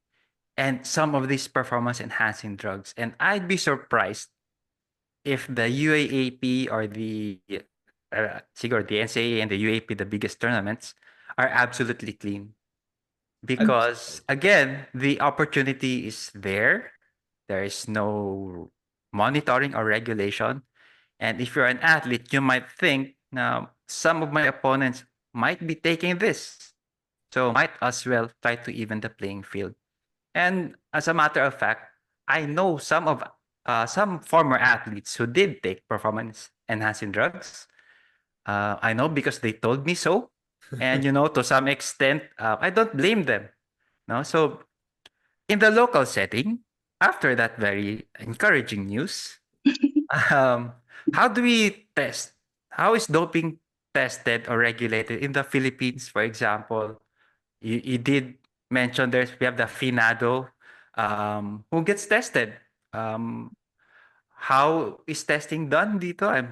and some of these performance enhancing drugs. And I'd be surprised if the UAAP or siguro the NCAA and the UAP, the biggest tournaments, are absolutely clean. Because again, the opportunity is there. There is no monitoring or regulation. And if you're an athlete, you might think now some of my opponents might be taking this. So might as well try to even the playing field. And as a matter of fact, I know some former athletes who did take performance enhancing drugs. I know because they told me so. And to some extent, I don't blame them. No, so in the local setting, after that very encouraging news, um, how do we test? How is doping tested or regulated in the Philippines, for example? You did mention we have the finado who gets tested. Um, how is testing done dito? I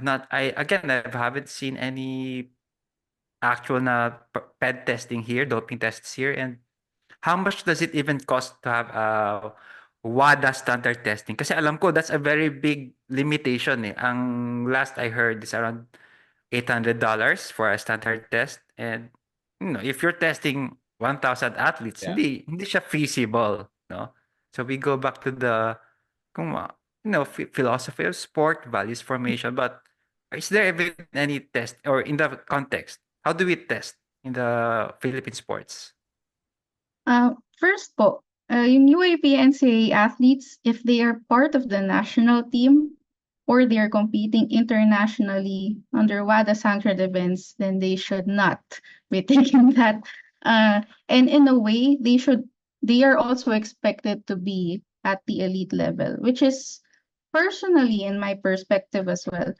haven't seen any actual ped testing here, doping tests here. And how much does it even cost to have WADA standard testing? Kasi alam ko that's a very big limitation eh. Ang last I heard is around $800 for a standard test. And if you're testing 1,000 athletes, Yeah. hindi siya feasible, no? So we go back to the philosophy of sport, values formation, but is there even any test or in the context? How do we test in the Philippine sports? First po, yung UAP NCAA athletes, if they are part of the national team or they are competing internationally under WADA sanctioned events, then they should not be taking that. And in a way, they are also expected to be at the elite level, which is personally, in my perspective as well,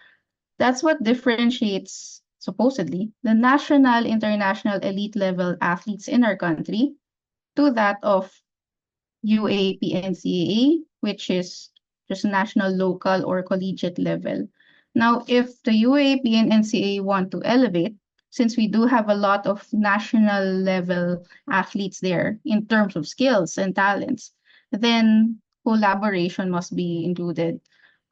that's what differentiates supposedly the national, international, elite level athletes in our country to that of UAAP NCAA, which is just national, local, or collegiate level. Now, if the UAAP and NCAA want to elevate, since we do have a lot of national level athletes there in terms of skills and talents, then collaboration must be included.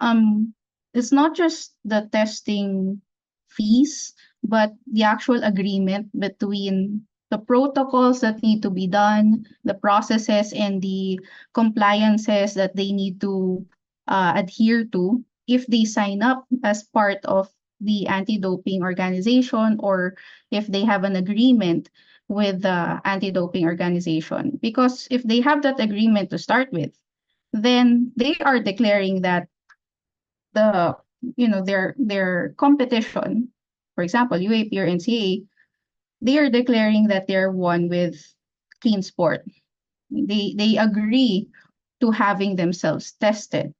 Um, it's not just the testing fees, but the actual agreement between the protocols that need to be done, the processes and the compliances that they need to adhere to if they sign up as part of the anti-doping organization or if they have an agreement with the anti-doping organization. Because if they have that agreement to start with, then they are declaring that the their competition, for example, UAP or NCAA, they are declaring that they're one with clean sport. They agree to having themselves tested,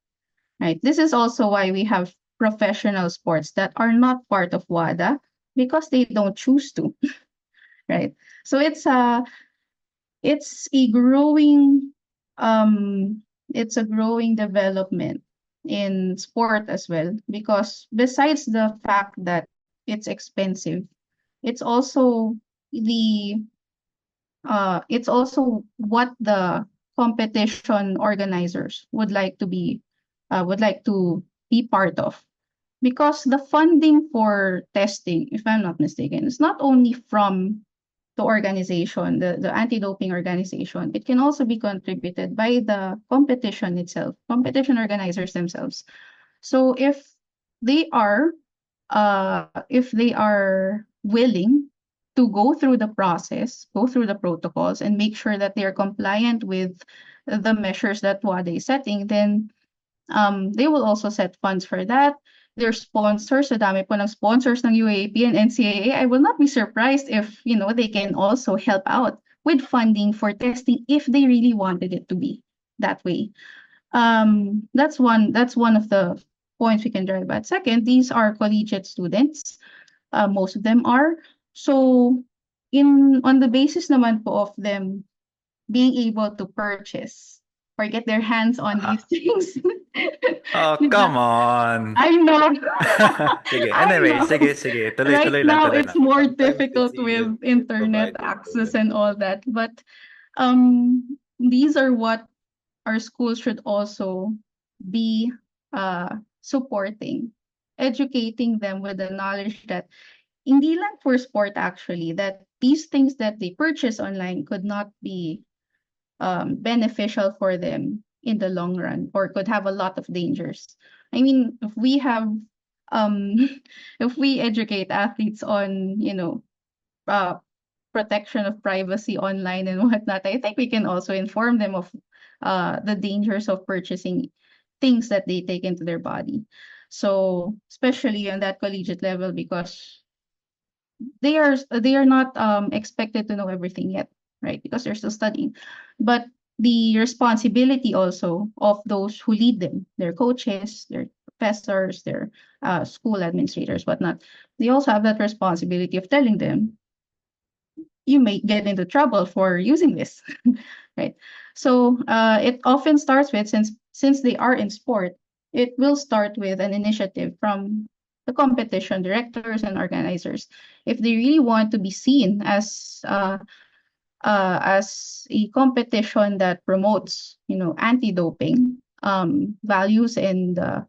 right? This is also why we have professional sports that are not part of WADA because they don't choose to, right? So it's a growing um it's a growing development in sport as well because besides the fact that it's expensive, it's also the it's also what the competition organizers would like to be part of because the funding for testing, if I'm not mistaken, is not only from the organization, the anti-doping organization. It can also be contributed by the competition itself, competition organizers themselves. So if they are willing to go through the process, go through the protocols, and make sure that they are compliant with the measures that WADA is setting, then they will also set funds for that. Their sponsors, sa dami po ng sponsors ng UAP and NCAA, I will not be surprised if, they can also help out with funding for testing if they really wanted it to be that way. That's one of the points we can drive at. Second, these are collegiate students. Most of them are. So on the basis naman po of them being able to purchase or get their hands on these things. Oh, come on. I know. Sige, I anyway, know. sige. Tuloy, Right tuloy lang, now, tuloy it's lang. more Sometimes difficult it's easier with to internet provide it for access them. and all that. But these are what our schools should also be supporting, educating them with the knowledge that hindi lang for sport actually, that these things that they purchase online could not be beneficial for them in the long run or could have a lot of dangers. I mean, if we have um if we educate athletes on, uh protection of privacy online and whatnot, I think we can also inform them of the dangers of purchasing things that they take into their body. So especially on that collegiate level, because they are not expected to know everything yet, right? Because they're still studying. But the responsibility also of those who lead them, their coaches, their professors, their school administrators, whatnot, they also have that responsibility of telling them, you may get into trouble for using this, right? So it often starts with, since they are in sport, it will start with an initiative from the competition directors and organizers. If they really want to be seen as a competition that promotes, anti-doping values and a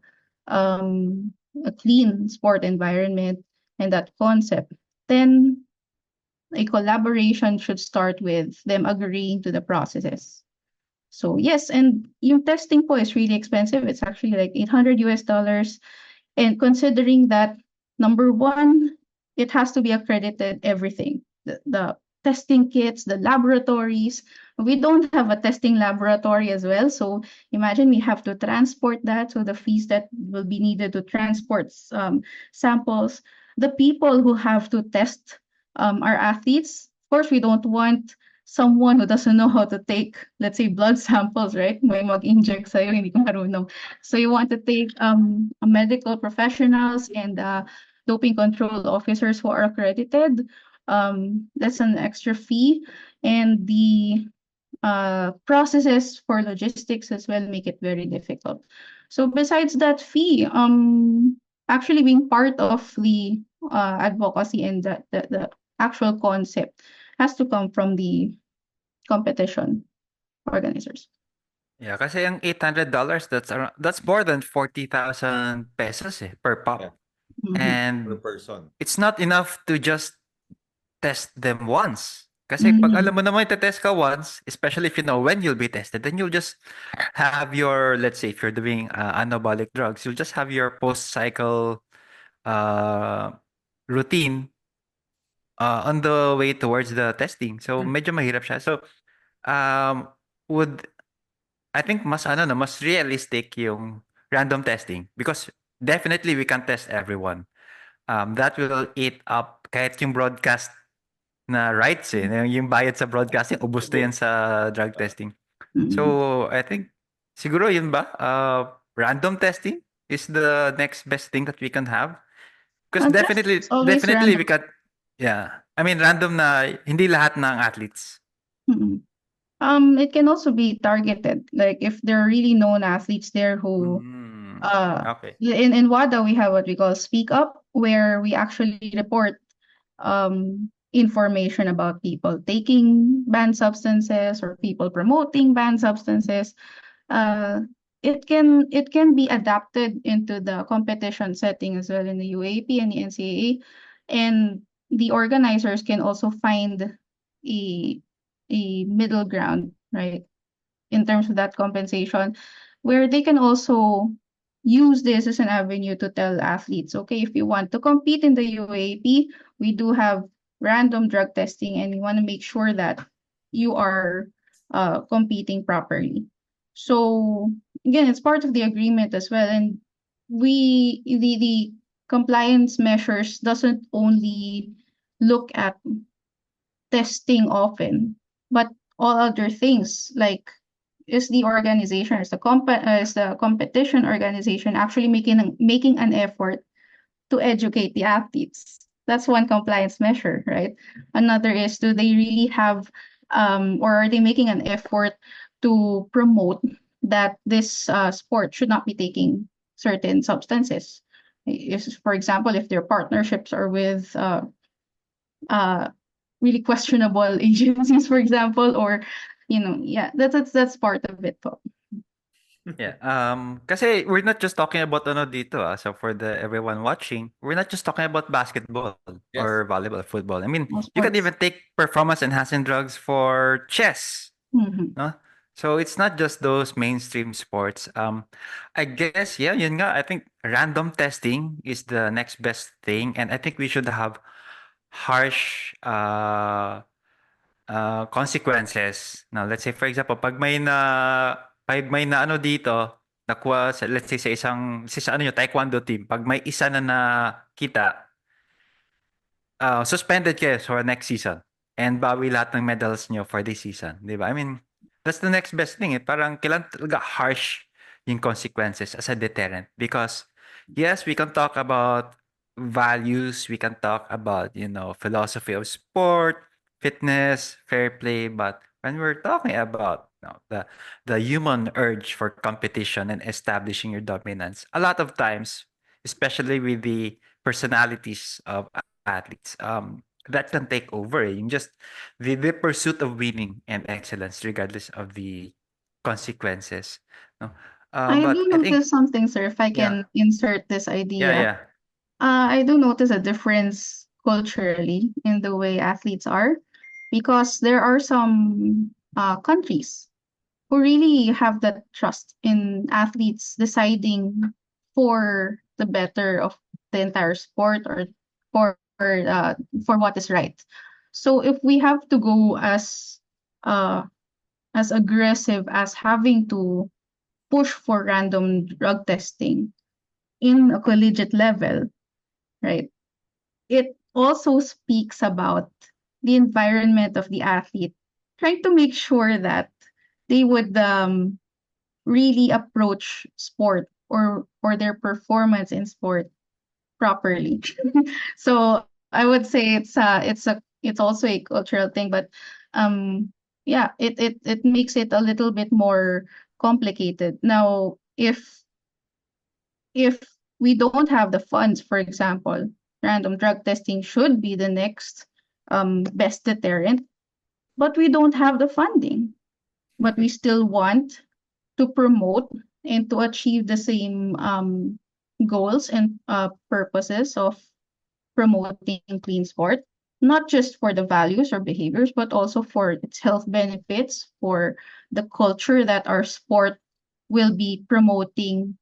clean sport environment and that concept, then a collaboration should start with them agreeing to the processes. So yes, and yung testing po is really expensive. It's actually like $800. And considering that, number one, it has to be accredited, everything. The testing kits, the laboratories. We don't have a testing laboratory as well. So imagine we have to transport that. So the fees that will be needed to transport samples. The people who have to test our athletes. Of course, we don't want someone who doesn't know how to take, let's say, blood samples, right? May mag-inject sa'yo, hindi ka marunong. So you want to take medical professionals and doping control officers who are accredited. That's an extra fee. And the processes for logistics as well make it very difficult. So besides that fee, actually being part of the advocacy and the actual concept has to come from the competition organizers. Yeah, kasi yung $800, that's more than 40,000 pesos per pop. Yeah. Mhm. Per And person. it's not enough to just test them once. Kasi pag Mhm. alam mo naman itetest ka once, especially if you know when you'll be tested, then you'll just have your, let's say, if you're doing anabolic drugs, you'll just have your post-cycle uh, routine on the way towards the testing. So medyo mahirap siya. So um, would I think mas ano no, mas realistic yung random testing because definitely we can test everyone. That will eat up kahit yung broadcast na rights yung bayad sa broadcasting, ubos na yan sa drug testing. Mhm. So, I think, siguro yun ba? Random testing is the next best thing that we can have. Because Just definitely, it's always definitely we random. can, yeah. I mean, random na hindi lahat ng athletes. Mhm. It can also be targeted. Like if there are really known athletes there who Okay. in WADA we have what we call Speak Up, where we actually report information about people taking banned substances or people promoting banned substances. Uh, it can be adapted into the competition setting as well in the UAP and the NCAA, and the organizers can also find a middle ground, right, in terms of that compensation, where they can also use this as an avenue to tell athletes, okay, if you want to compete in the UAP, we do have random drug testing and we want to make sure that you are competing properly. So again, it's part of the agreement as well. And the compliance measures doesn't only look at testing often, but all other things like is the organization, is the competition organization actually making an effort to educate the athletes? That's one compliance measure, right? Another is, do they really have or are they making an effort to promote that this sport should not be taking certain substances? If, for example, if their partnerships are with uh, really questionable agencies, for example, or yeah, that's part of it. Po. Yeah. Kasi we're not just talking about ano dito so for the everyone watching, we're not just talking about basketball Yes. or volleyball, football. I mean, All you can sports. even take performance enhancing drugs for chess, Mhm. no? So it's not just those mainstream sports. I guess yeah, yun nga. I think random testing is the next best thing, and I think we should have harsh consequences. Now, let's say for example, pag may na ano dito, nakuha sa, let's say sa ano yung taekwondo team, pag may isa na nakita, suspended kayo for next season and bawi lahat ng medals nyo for this season, di ba? I mean, that's the next best thing. Parang kailan talaga harsh yung consequences as a deterrent because yes, we can talk about values, we can talk about, philosophy of sport, fitness, fair play, but when we're talking about the human urge for competition and establishing your dominance, a lot of times, especially with the personalities of athletes, that can take over. Yung just the pursuit of winning and excellence, regardless of the consequences. No, I but do I think notice something, sir, if I yeah, can insert this yeah, idea. yeah, I do notice a difference culturally in the way athletes are, because there are some countries who really have that trust in athletes deciding for the better of the entire sport, or for what is right. So if we have to go uh, as aggressive as having to push for random drug testing in a collegiate level, right? It also speaks about the environment of the athlete, trying to make sure that they would really approach sport, or their performance in sport properly. So I would say it's also a cultural thing, but um yeah, it makes it a little bit more complicated. Now, if we don't have the funds, for example, random drug testing should be the next best deterrent, but we don't have the funding. But we still want to promote and to achieve the same goals and purposes of promoting clean sport, not just for the values or behaviors, but also for its health benefits, for the culture that our sport will be promoting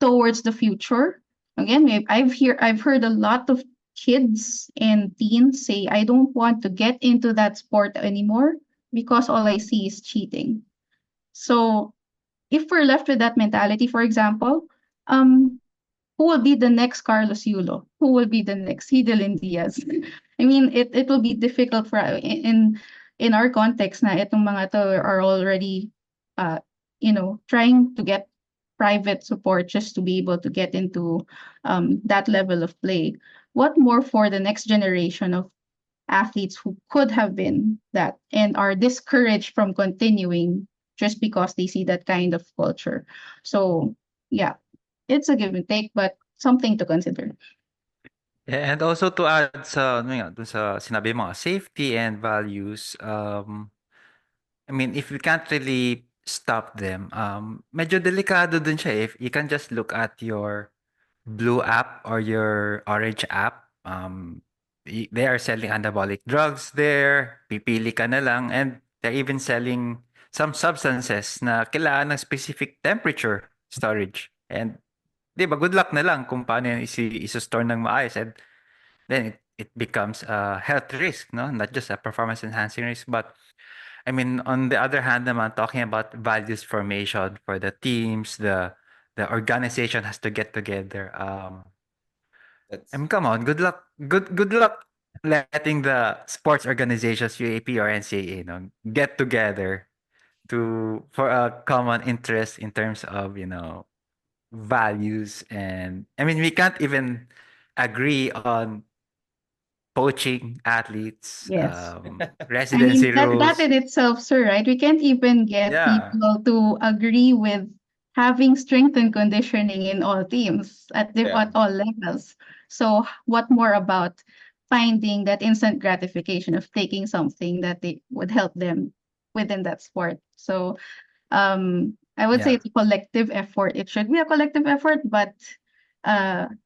towards the future. Again, I've heard a lot of kids and teens say, I don't want to get into that sport anymore because all I see is cheating. So if we're left with that mentality, for example, um, who will be the next Carlos Yulo? Who will be the next Hidilyn Diaz? I mean, it will be difficult for in our context na itong mga to are already trying to get private support just to be able to get into that level of play. What more for the next generation of athletes who could have been that and are discouraged from continuing just because they see that kind of culture. So yeah, it's a give and take, but something to consider. yeah, and also to add sa ano nga, dun sa sinabi mo, safety and values. I mean, if we can't really stop them, medyo delikado din siya. If you can just look at your blue app or your orange app, they are selling anabolic drugs there. Pipili ka na lang, and they're even selling some substances na kailangan ng specific temperature storage. And 'di ba, good luck na lang kung paano yan isi-store ng maayos, and then it becomes a health risk, no? Not just a performance enhancing risk, but I mean, on the other hand naman, talking about values formation for the teams, the organization has to get together. I That's mean, come on, good luck letting the sports organizations, UAP or NCAA, get together for a common interest in terms of, values. And I mean, we can't even agree on poaching athletes, Yes. I residency mean, that rules. in itself, sir, right? We can't even get Yeah, people to agree with having strength and conditioning in all teams yeah. at all levels. So what more about finding that instant gratification of taking something that they would help them within that sport? So I would say yeah. it's a collective effort. It should be a collective effort, but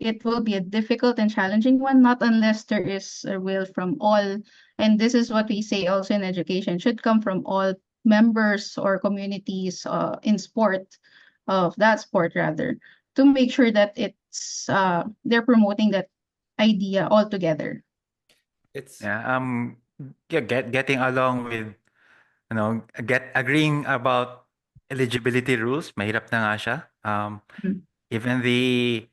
it will be a difficult and challenging one, not unless there is a will from all. And this is what we say also in education, should come from all members or communities in sport, of that sport rather, to make sure that they're promoting that idea all together. It's Yeah. Yeah, getting along with, agreeing about eligibility rules, mahirap na nga siya. Mm. Even the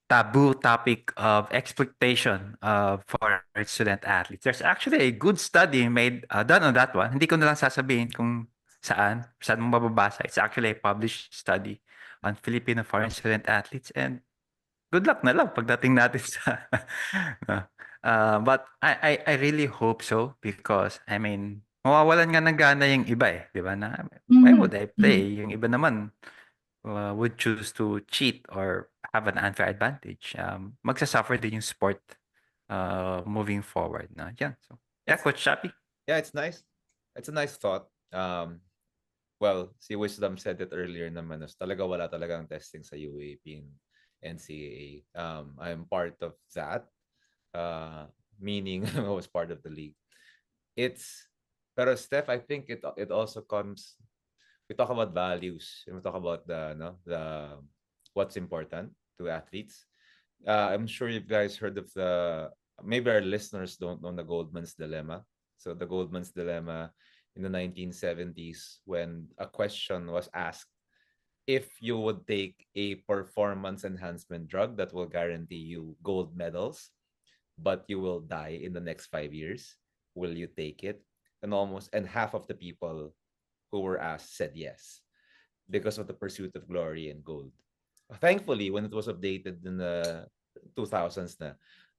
taboo topic of exploitation of foreign student athletes. There's actually a good study made done on that one. Hindi ko na lang sasabihin kung saan mo mababasa. It's actually a published study on Filipino foreign student athletes, and good luck na lang pagdating natin sa no. But I really hope so, because I mean, mawawalan nga ng gana yung iba eh, 'di ba? Na why would Mhm. I Mhm. play? Yung iba naman would choose to cheat or have an unfair advantage. Magsasuffer din yung sport moving forward na. Yan. So, yeah, It's Coach Chappy. yeah, it's nice. It's a nice thought. Well, si Wisdom said it earlier naman, talaga wala talagang testing sa UAP and NCAA. I'm part of that, meaning I was part of the league. It's, pero Steph, I think it also comes, we talk about values and we talk about the what's important to athletes. I'm sure you guys heard of maybe our listeners don't know the Goldman's dilemma. So the Goldman's dilemma in the 1970s, when a question was asked, if you would take a performance enhancement drug that will guarantee you gold medals, but you will die in the next 5 years, will you take it? And half of the people who were asked said yes, because of the pursuit of glory and gold. Thankfully, when it was updated in the 2000s,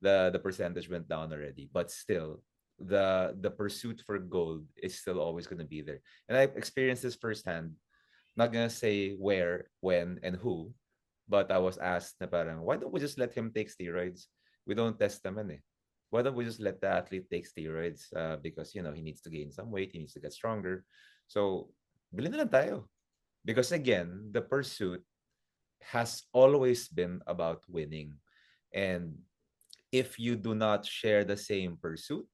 the percentage went down already. But still, the pursuit for gold is still always going to be there. And I experienced this firsthand. Not gonna say where, when, and who, but I was asked na parang, why don't we just let him take steroids? We don't test them eh. Why don't we just let the athlete take steroids? Because, he needs to gain some weight, he needs to get stronger. So, bilhin na lang tayo. Because again, the pursuit has always been about winning. And if you do not share the same pursuit,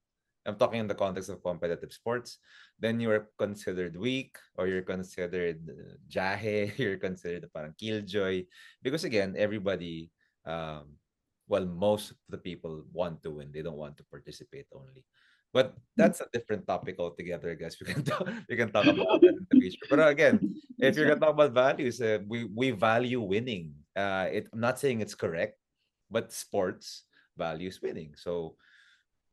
I'm talking in the context of competitive sports, then you're considered weak, or you're considered jahe, you're considered parang killjoy. Because again, everybody, well, most of the people want to win. They don't want to participate only. But that's a different topic altogether, guys. We can talk about that in the future. But again, if That's you're right. gonna talk about values, we value winning. I'm not saying it's correct, but sports values winning. So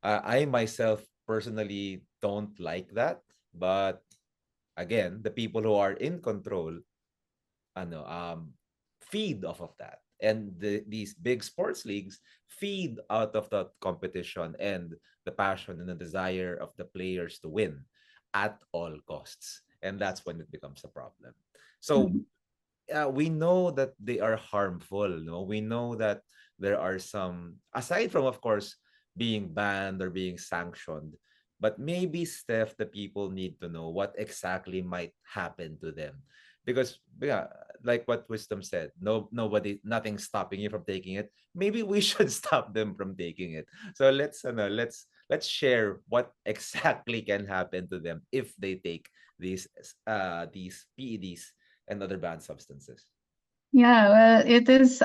I myself personally don't like that, but again, the people who are in control, ano, feed off of that. And these big sports leagues feed out of that competition and the passion and the desire of the players to win at all costs. And that's when it becomes a problem. So Mhm. we know that they are harmful. No, we know that there are some, aside from of course being banned or being sanctioned, but maybe Steph, the people need to know what exactly might happen to them, because yeah, like what Wisdom said, nothing's stopping you from taking it. Maybe we should stop them from taking it. So let's share what exactly can happen to them if they take these PEDs and other banned substances. Yeah, well, it is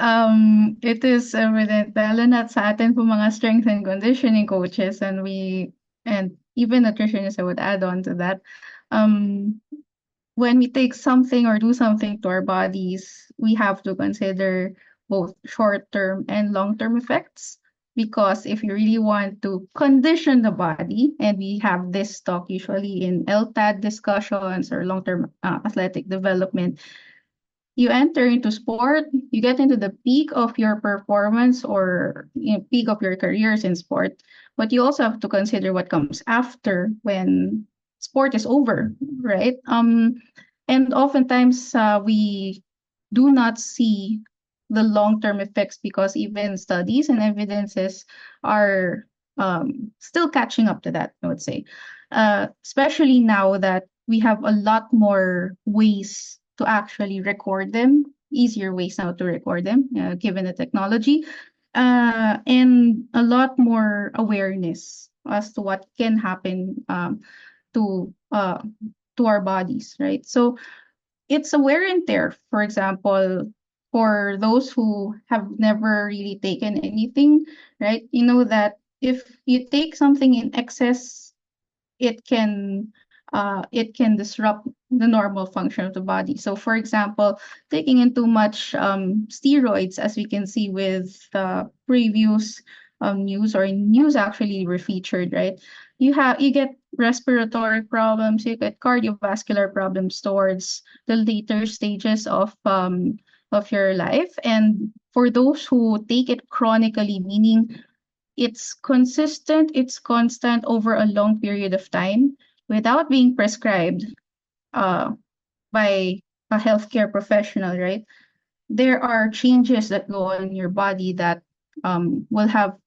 evident lalo na sa atin po mga strength and conditioning coaches, and even nutritionists, I would add on to that. Um, when we take something or do something to our bodies, we have to consider both short-term and long-term effects. Because if you really want to condition the body, and we have this talk usually in LTAD discussions or long-term athletic development, you enter into sport, you get into the peak of your performance, or peak of your careers in sport, but you also have to consider what comes after when sport is over, right? And oftentimes we do not see the long-term effects, because even studies and evidences are still catching up to that, I would say. Especially now that we have a lot more ways to actually record them, easier ways now to record them, given the technology, and a lot more awareness as to what can happen to uh, to our bodies, right? So it's a wear and tear. For example, for those who have never really taken anything, right? You know that if you take something in excess, it can disrupt the normal function of the body. So, for example, taking in too much steroids, as we can see with previous news, or news actually were featured, right? You get respiratory problems, you get cardiovascular problems towards the later stages of your life. And for those who take it chronically, meaning it's constant over a long period of time without being prescribed uh, by a healthcare professional, right? There are changes that go on in your body that will have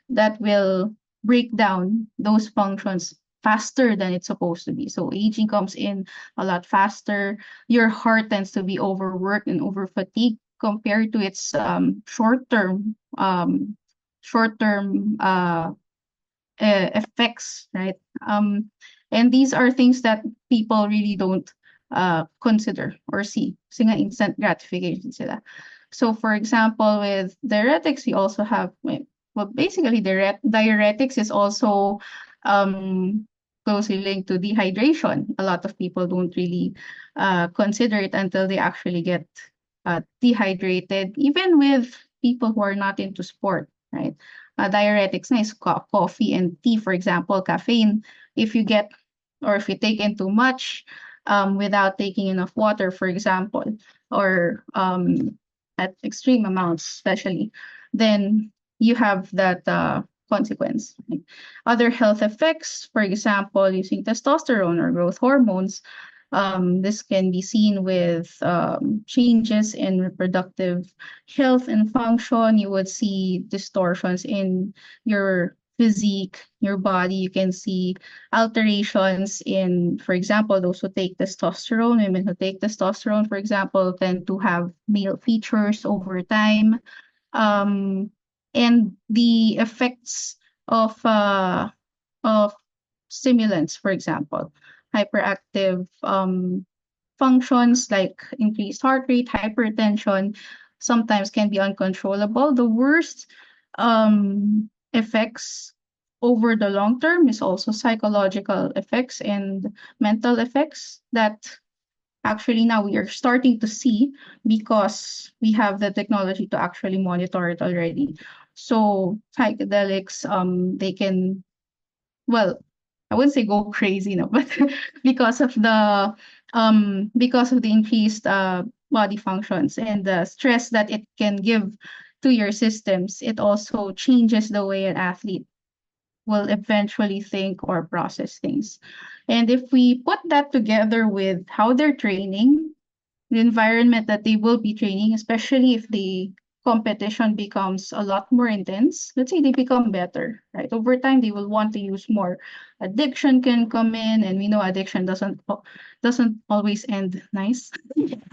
that will break down those functions faster than it's supposed to be. So aging comes in a lot faster. Your heart tends to be overworked and over fatigued compared to its short term effects, right? Um, and these are things that people really don't consider or see. Kasi nga instant gratification sila. So, for example, with diuretics, we also have, well, basically, diuretics is also closely linked to dehydration. A lot of people don't really consider it until they actually get dehydrated, even with people who are not into sport, right? Diuretics na is coffee and tea, for example, caffeine. If you get or if you take in too much without taking enough water, for example, or at extreme amounts, especially, then you have that consequence. Right? Other health effects, for example, using testosterone or growth hormones, this can be seen with changes in reproductive health and function. You would see distortions in your physique, your body. You can see alterations in, for example, those who take testosterone, women who take testosterone, for example, tend to have male features over time. Um, and the effects of stimulants, for example, hyperactive functions like increased heart rate, hypertension, sometimes can be uncontrollable. The worst effects over the long term is also psychological effects and mental effects that actually now we are starting to see because we have the technology to actually monitor it already. So psychedelics, they can, well, I wouldn't say go crazy, no, but because of the increased body functions and the stress that it can give to your systems, it also changes the way an athlete will eventually think or process things. And if we put that together with how they're training, the environment that they will be training, especially if the competition becomes a lot more intense, let's say they become better, right? Over time, they will want to use more. Addiction can come in, and we know addiction doesn't always end nice,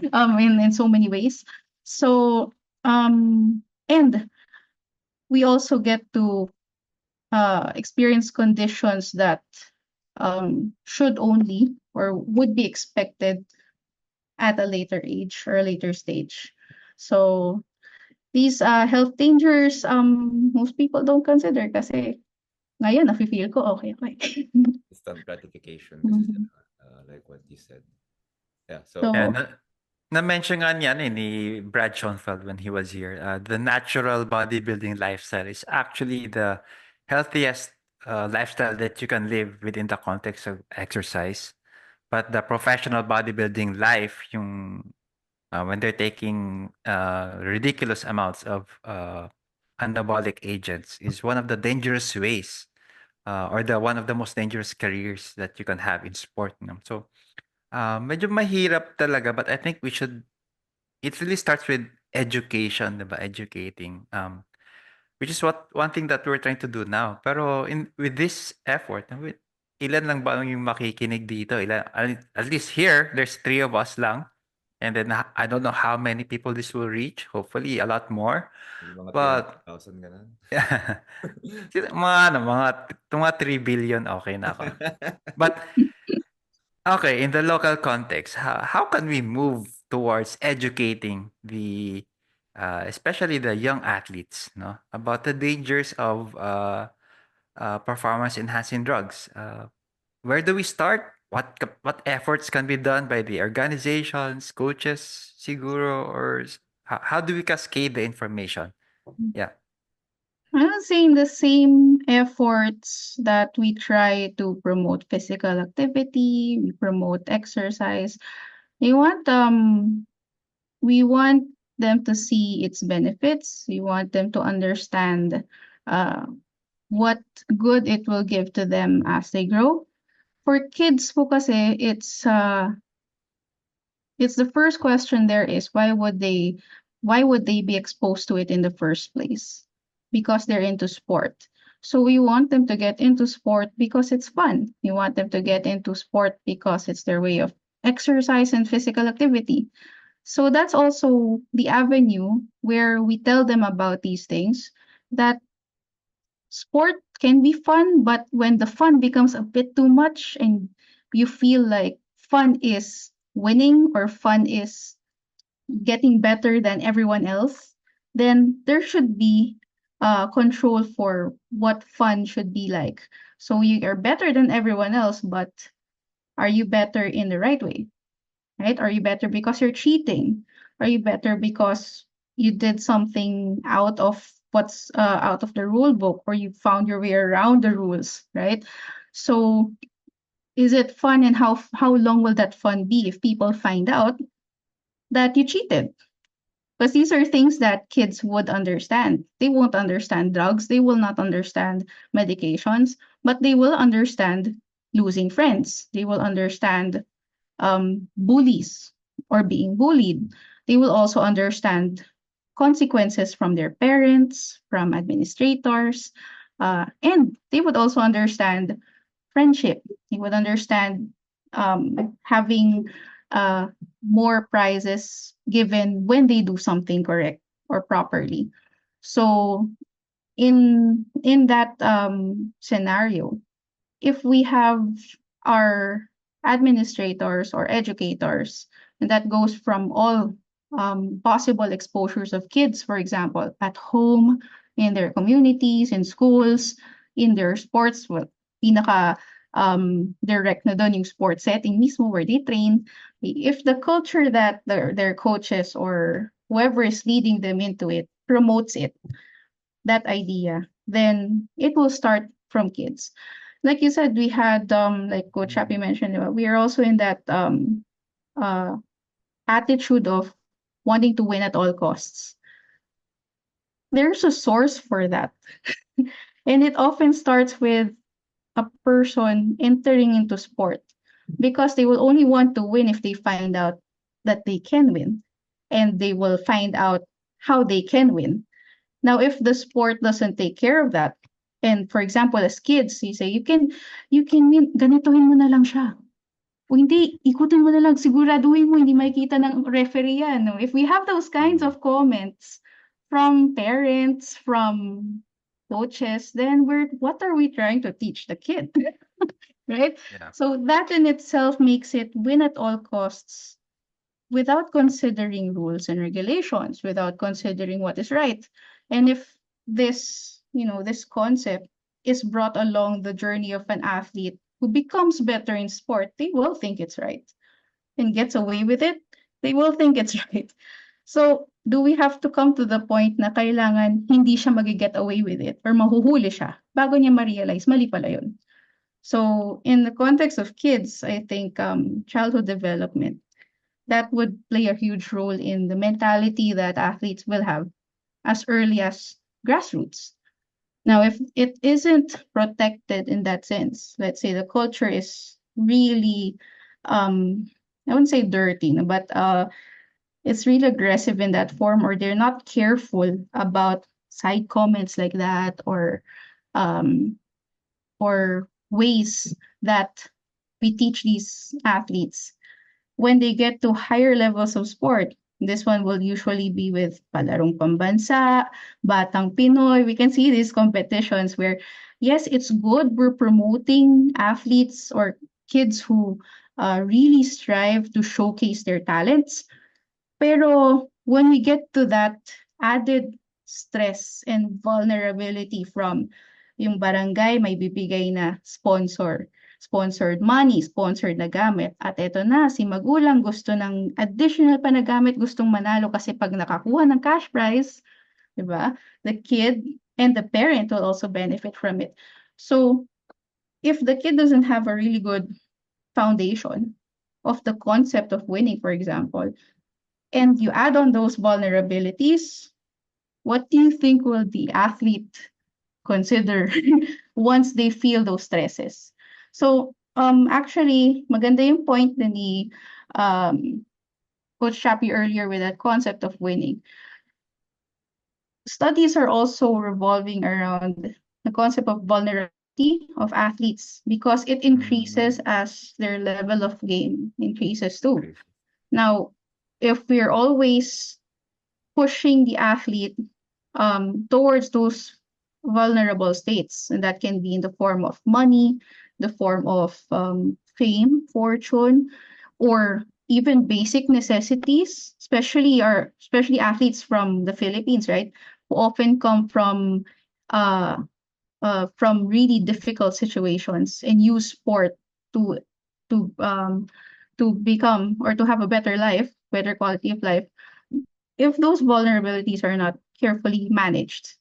in so many ways. So and we also get to experience conditions that should only or would be expected at a later age or a later stage. So these health dangers, most people don't consider kasi ngayon nafe-feel ko okay, okay. Instant gratification kasi Mhm. sila, like what you said. Yeah, Yeah, So, na-mention nga niyan ni Brad Schoenfeld when he was here. The natural bodybuilding lifestyle is actually the healthiest lifestyle that you can live within the context of exercise. But the professional bodybuilding life, yung when they're taking ridiculous amounts of anabolic agents, is one of the dangerous ways or the one of the most dangerous careers that you can have in sport. No? So, medyo mahirap talaga, but I think we should it really starts with education, 'di ba? Educating. Which is what one thing that we're trying to do now. Pero with this effort, ilan lang ba yung makikinig dito? At least here, there's three of us lang. And then I don't know how many people this will reach. Hopefully, a lot more. yung mga But 300,000 ganun. mga 3 billion, okay na ako. But okay, in the local context, how can we move towards educating especially the young athletes, no, about the dangers of performance enhancing drugs? Where do we start? What efforts can be done by the organizations, coaches, siguro, or how do we cascade the information? Yeah. I'm saying the same efforts that we try to promote physical activity, we promote exercise. We want we want them to see its benefits. We want them to understand uh, what good it will give to them as they grow. For kids po kasi, it's the first question there is why would they be exposed to it in the first place? Because they're into sport. So we want them to get into sport because it's fun. We want them to get into sport because it's their way of exercise and physical activity. So that's also the avenue where we tell them about these things, that sport can be fun, but when the fun becomes a bit too much and you feel like fun is winning or fun is getting better than everyone else, then there should be control for what fun should be like. So you are better than everyone else, but are you better in the right way? Right? Are you better because you're cheating? Are you better because you did something out of what's out of the rule book, or you found your way around the rules, right? So is it fun, and how long will that fun be if people find out that you cheated? Because these are things that kids would understand. They won't understand drugs, they will not understand medications, but they will understand losing friends. They will understand bullies or being bullied. They will also understand consequences from their parents, from administrators, and they would also understand friendship. They would understand having uh, more prizes given when they do something correct or properly. So in that scenario, if we have our administrators or educators, and that goes from all possible exposures of kids, for example, at home, in their communities, in schools, in their sports, well, pinaka direct na doon yung sports setting mismo where they train. If the culture that their coaches or whoever is leading them into it promotes it, that idea, then it will start from kids. Like you said, we had like Coach Happy mentioned, we are also in that uh attitude of wanting to win at all costs. There's a source for that. And it often starts with a person entering into sport because they will only want to win if they find out that they can win, and they will find out how they can win. Now, if the sport doesn't take care of that, and for example, as kids, you say, you can win, ganituhin mo na lang siya. O hindi, ikutin mo na lang, siguraduhin mo, hindi makikita ng referee yan. No? If we have those kinds of comments from parents, from coaches, then what are we trying to teach the kid? Right? Yeah. So that in itself makes it win at all costs without considering rules and regulations, without considering what is right. And if this concept is brought along the journey of an athlete who becomes better in sport, they will think it's right and gets away with it. They will think it's right. So, do we have to come to the point na kailangan hindi siya magiget away with it or mahuhuli siya bago niya ma-realize mali pala yun? So, in the context of kids, I think childhood development, that would play a huge role in the mentality that athletes will have as early as grassroots. Now, if it isn't protected in that sense, let's say the culture is really, I wouldn't say dirty, no, but it's really aggressive in that form, or they're not careful about side comments like that, um, or ways that we teach these athletes when they get to higher levels of sport. This one will usually be with Palarong Pambansa, Batang Pinoy. We can see these competitions where, yes, it's good. We're promoting athletes or kids who really strive to showcase their talents. Pero when we get to that added stress and vulnerability from yung barangay may bibigay na sponsor, sponsored money, sponsored na gamit. At eto na, si magulang gusto ng additional pa na gamit, gustong manalo kasi pag nakakuha ng cash prize, di ba? The kid and the parent will also benefit from it. So, if the kid doesn't have a really good foundation of the concept of winning, for example, and you add on those vulnerabilities, what do you think will the athlete consider once they feel those stresses? So, actually, maganda yung point na ni Coach Chappie earlier with that concept of winning. Studies are also revolving around the concept of vulnerability of athletes because it increases as their level of game increases too. Now, if we're always pushing the athlete towards those vulnerable states, and that can be in the form of money, the form of fame, fortune, or even basic necessities, especially athletes from the Philippines, right? Who often come from really difficult situations and use sport to to um to become or to have a better life, better quality of life. If those vulnerabilities are not carefully managed,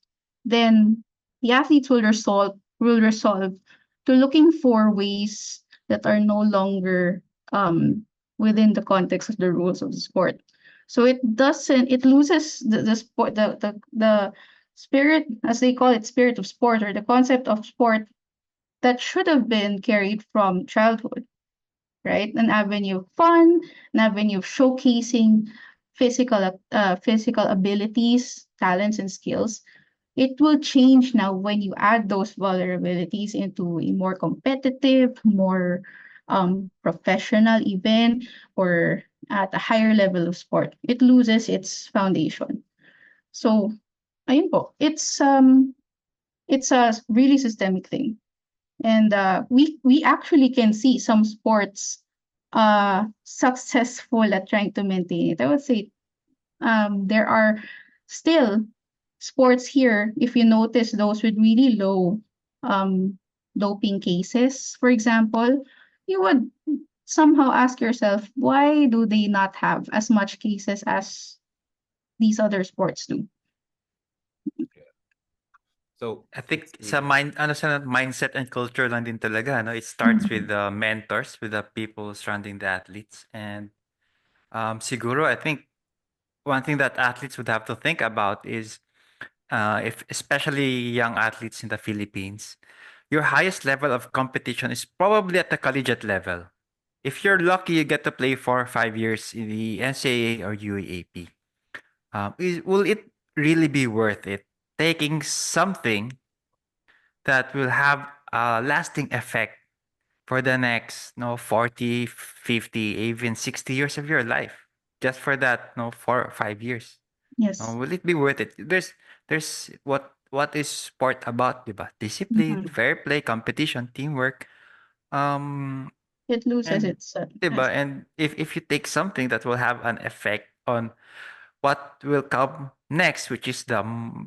then the athletes will resolve to looking for ways that are no longer within the context of the rules of the sport. So it loses the sport the spirit, as they call it, spirit of sport, or the concept of sport that should have been carried from childhood, right? An avenue of fun, an avenue of showcasing physical abilities, talents, and skills. It will change now when you add those vulnerabilities into a more competitive, more professional event, or at a higher level of sport. It loses its foundation. So, ayun po, it's a really systemic thing. And we actually can see some sports successful at trying to maintain it. I would say there are still sports here, if you notice those with really low doping cases, for example, you would somehow ask yourself, why do they not have as much cases as these other sports do? So I think it's sa mindset and culture lang din talaga, no? It starts with the mentors, with the people surrounding the athletes. And siguro, I think one thing that athletes would have to think about is if especially young athletes in the Philippines, your highest level of competition is probably at the collegiate level. If you're lucky, you get to play for 5 years in the NCAA or UAAP. Will it really be worth it taking something that will have a lasting effect for the next 40, 50, even 60 years of your life just for that 4 or 5 years? Yes. Will it be worth it? There's what is sport about, diba? Discipline, Mhm. fair play, competition, teamwork. Um It loses and its diba? essence. And if you take something that will have an effect on what will come next, which is the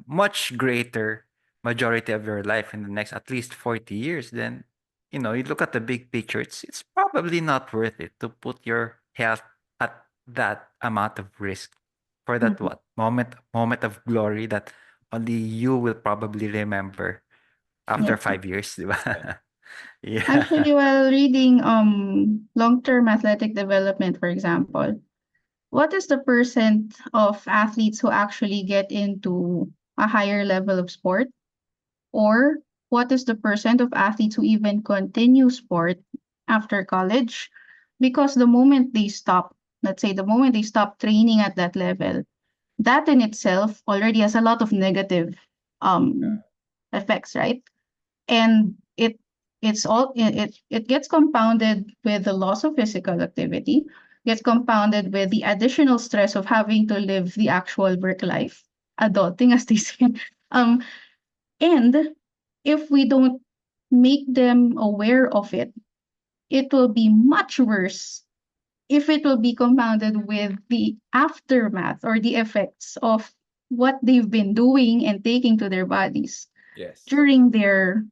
much greater majority of your life in the next at least 40 years, then you look at the big picture, it's probably not worth it to put your health at that amount of risk for that Mhm. what moment of glory that only you will probably remember after Yes. 5 years, di ba? yeah. Yeah. Actually, while reading long-term athletic development, for example, what is the percent of athletes who actually get into a higher level of sport? Or what is the percent of athletes who even continue sport after college? Because the moment they stop, let's say the moment they stop training at that level, that in itself already has a lot of negative um effects, right? And it gets compounded with the loss of physical activity, gets compounded with the additional stress of having to live the actual work life, adulting as they say. Um, and if we don't make them aware of it, it will be much worse if it will be compounded with the aftermath or the effects of what they've been doing and taking to their bodies Yes. during their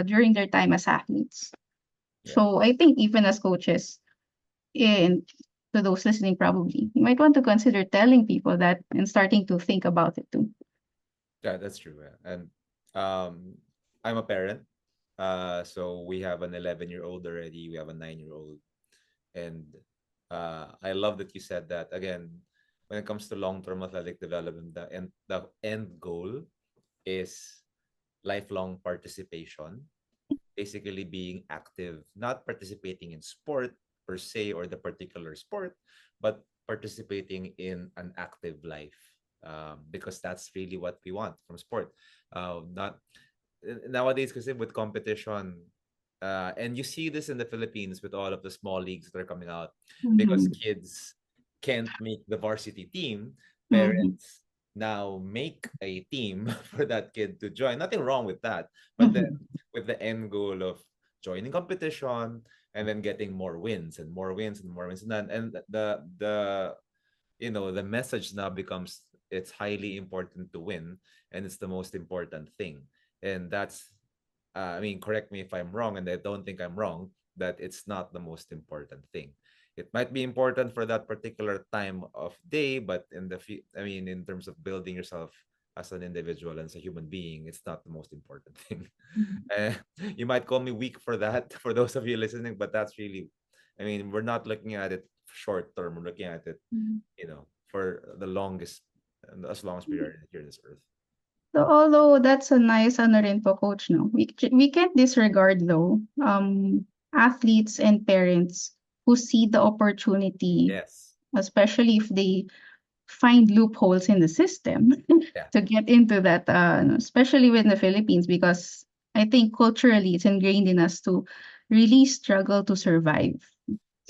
during their time as athletes. Yeah. So I think even as coaches, and to those listening probably, you might want to consider telling people that and starting to think about it too. Yeah, that's true. Yeah. And um, I'm a parent. So we have an 11-year-old already. We have a 9-year-old. And I love that you said that. Again, when it comes to long-term athletic development, the end goal is lifelong participation, basically being active, not participating in sport per se or the particular sport, but participating in an active life. Because that's really what we want from sport. Not nowadays, because with competition, and you see this in the Philippines with all of the small leagues that are coming out, because Mhm. kids can't make the varsity team. Mhm. Parents now make a team for that kid to join. Nothing wrong with that, but then Mhm. with the end goal of joining competition and then getting more wins and more wins and more wins, and then and the message now becomes it's highly important to win, and it's the most important thing. And that's I mean, correct me if I'm wrong, and I don't think I'm wrong, that it's not the most important thing. It might be important for that particular time of day, but I mean, in terms of building yourself as an individual and as a human being, it's not the most important thing. Eh, you might call me weak for that, for those of you listening, but that's really, I mean, we're not looking at it short term. We're looking at it, Mhm. for the longest, as long as we are here on this earth. So although that's a nice ano rin po, coach, no, we can't disregard though athletes and parents who see the opportunity, Yes. especially if they find loopholes in the system Yeah. to get into that, especially with the Philippines, because I think culturally it's ingrained in us to really struggle to survive.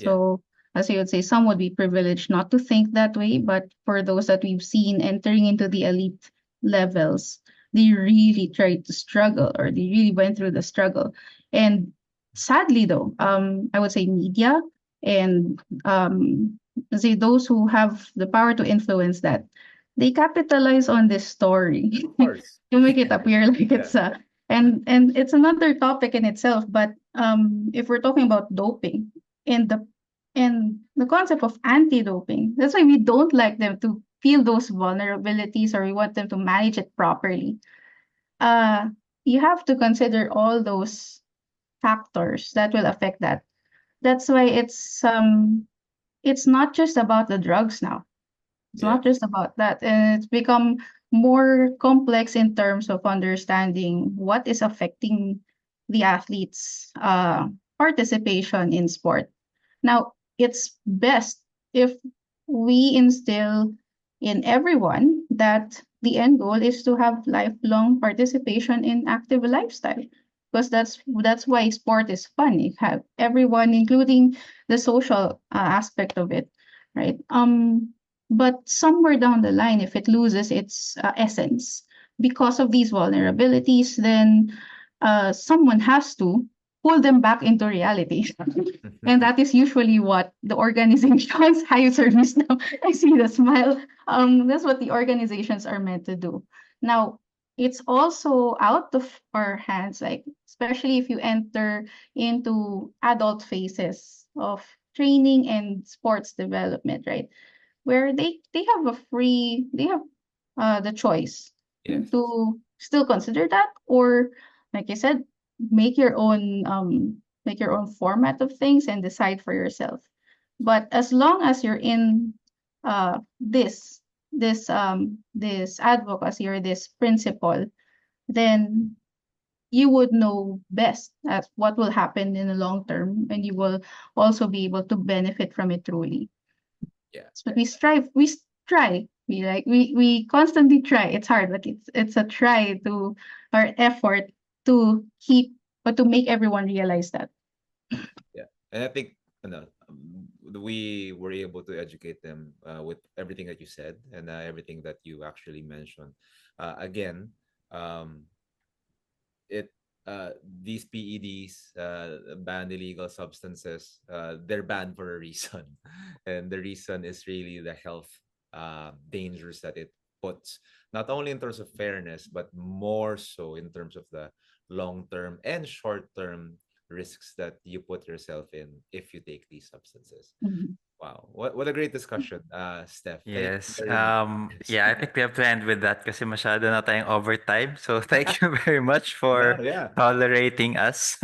Yeah. So, as you would say, some would be privileged not to think that way, but for those that we've seen entering into the elite levels, they really tried to struggle or they really went through the struggle. And sadly, though, I would say media and say those who have the power to influence that, they capitalize on this story Of course. to make it appear like Yeah. it's a and it's another topic in itself. But if we're talking about doping and the concept of anti-doping, that's why we don't like them to feel those vulnerabilities, or we want them to manage it properly. Uh, you have to consider all those factors that will affect that. That's why it's not just about the drugs now. It's not just Yes. about that. And it's become more complex in terms of understanding what is affecting the athlete's participation in sport. Now, it's best if we instill in everyone that the end goal is to have lifelong participation in active lifestyle. Because that's why sport is fun. You have everyone, including the social aspect of it, right? But somewhere down the line, if it loses its essence because of these vulnerabilities, then someone has to pull them back into reality. And that is usually what the organizations high service now. I see the smile. That's what the organizations are meant to do. Now, it's also out of our hands, like especially if you enter into adult phases of training and sports development, right? Where they have a free they have the choice Yes. to still consider that, or like I said, make your own format of things and decide for yourself. But as long as you're in this advocacy or this principle, then you would know best as what will happen in the long term, and you will also be able to benefit from it truly. Yeah. But we try. We constantly try. It's hard, but it's a try to or effort to keep but to make everyone realize that. Yeah. And I think we were able to educate them with everything that you said and everything that you actually mentioned. Again, um, it these PEDs, banned illegal substances, they're banned for a reason, and the reason is really the health dangers that it puts, not only in terms of fairness, but more so in terms of the long term and short term risks that you put yourself in if you take these substances. Mhm. Wow, what a great discussion, Steph. Thank you Yes. very much. Yeah, I think we have to end with that kasi masyado na tayong overtime. So thank you very much Yeah, for yeah. tolerating us.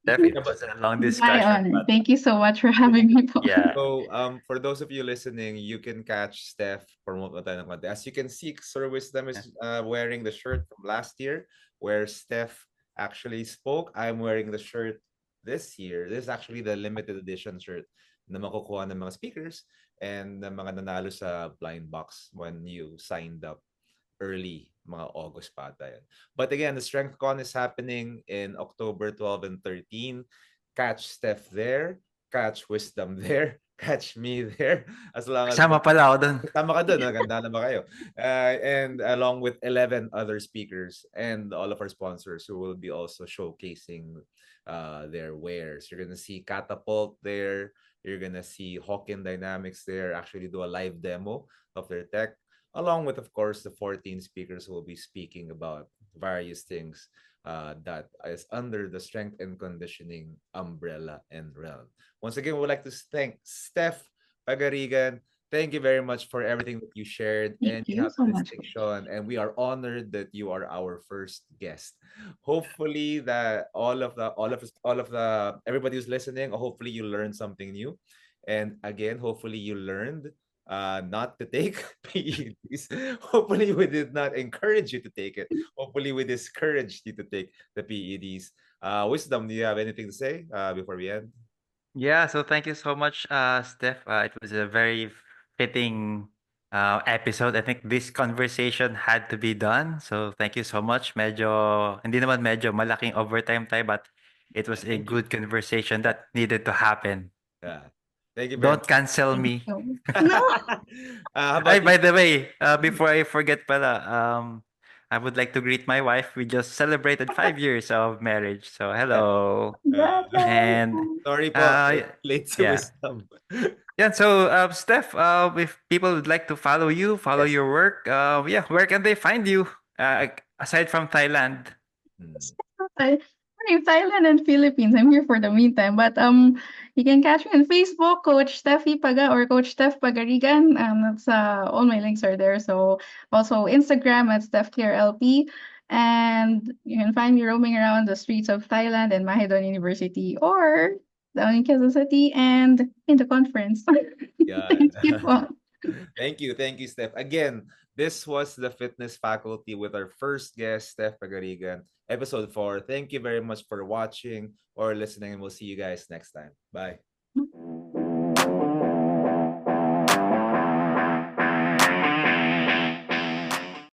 Steph, it was a long My discussion, honor. but Thank you so much for having me po. yeah. So, for those of you listening, you can catch Steph promote mo tayo ng konti. As you can see, Sir Wisdom is wearing the shirt from last year where Steph actually spoke. I'm wearing the shirt this year. This is actually the limited edition shirt na makukuha ng mga speakers and ng mga nanalo sa blind box when you signed up early, mga August pa ata yan. But again, the Strength Con is happening in October 12 and 13. Catch Steph there, catch Wisdom there, catch me there. As long as Kasama pala ako doon. tama ka doon, ganda na ba kayo? And along with 11 other speakers and all of our sponsors who will be also showcasing their wares. You're gonna see Catapult there. You're gonna see Hawkin Dynamics there actually do a live demo of their tech, along with, of course, the 14 speakers who will be speaking about various things that is under the strength and conditioning umbrella and realm. Once again, we would like to thank Steph Pagarigan. Thank you very much for everything that you shared, and Thank you you have so the much. distinction, and we are honored that you are our first guest. Hopefully that all of the everybody who's listening, hopefully you learned something new. And again, hopefully you learned not to take PEDs. Hopefully we did not encourage you to take it. Hopefully we discouraged you to take the PEDs. Wisdom, do you have anything to say before we end? Yeah, so thank you so much, Steph. It was a very fitting episode. I think this conversation had to be done. So thank you so much. Medyo, hindi naman medyo malaking overtime tayo, but it was a Thank you. good conversation that needed to happen. Yeah. Thank you very Don't much. cancel Thank me. you. No. How Ay, about you? by the way, before I forget pala, I would like to greet my wife. We just celebrated 5 years of marriage. So hello. Uh, And sorry po, uh, late si yeah. Wisdom. Yeah, so Steph, if people would like to follow you, follow Yes. your work, yeah, where can they find you? Aside from Thailand. Hmm. I, I'm in Thailand and Philippines. I'm here for the meantime. But you can catch me on Facebook, Coach Steffi Paga or Coach Steph Pagarigan. That's all my links are there. So also Instagram at StephClearLP. And you can find me roaming around the streets of Thailand and Mahidol University or down in Quezon City and in the conference. Yeah. Thank you po. Thank you, Steph. Again, this was the fitness faculty with our first guest, Steph Pagarigan, episode 4. Thank you very much for watching or listening, and we'll see you guys next time. Bye.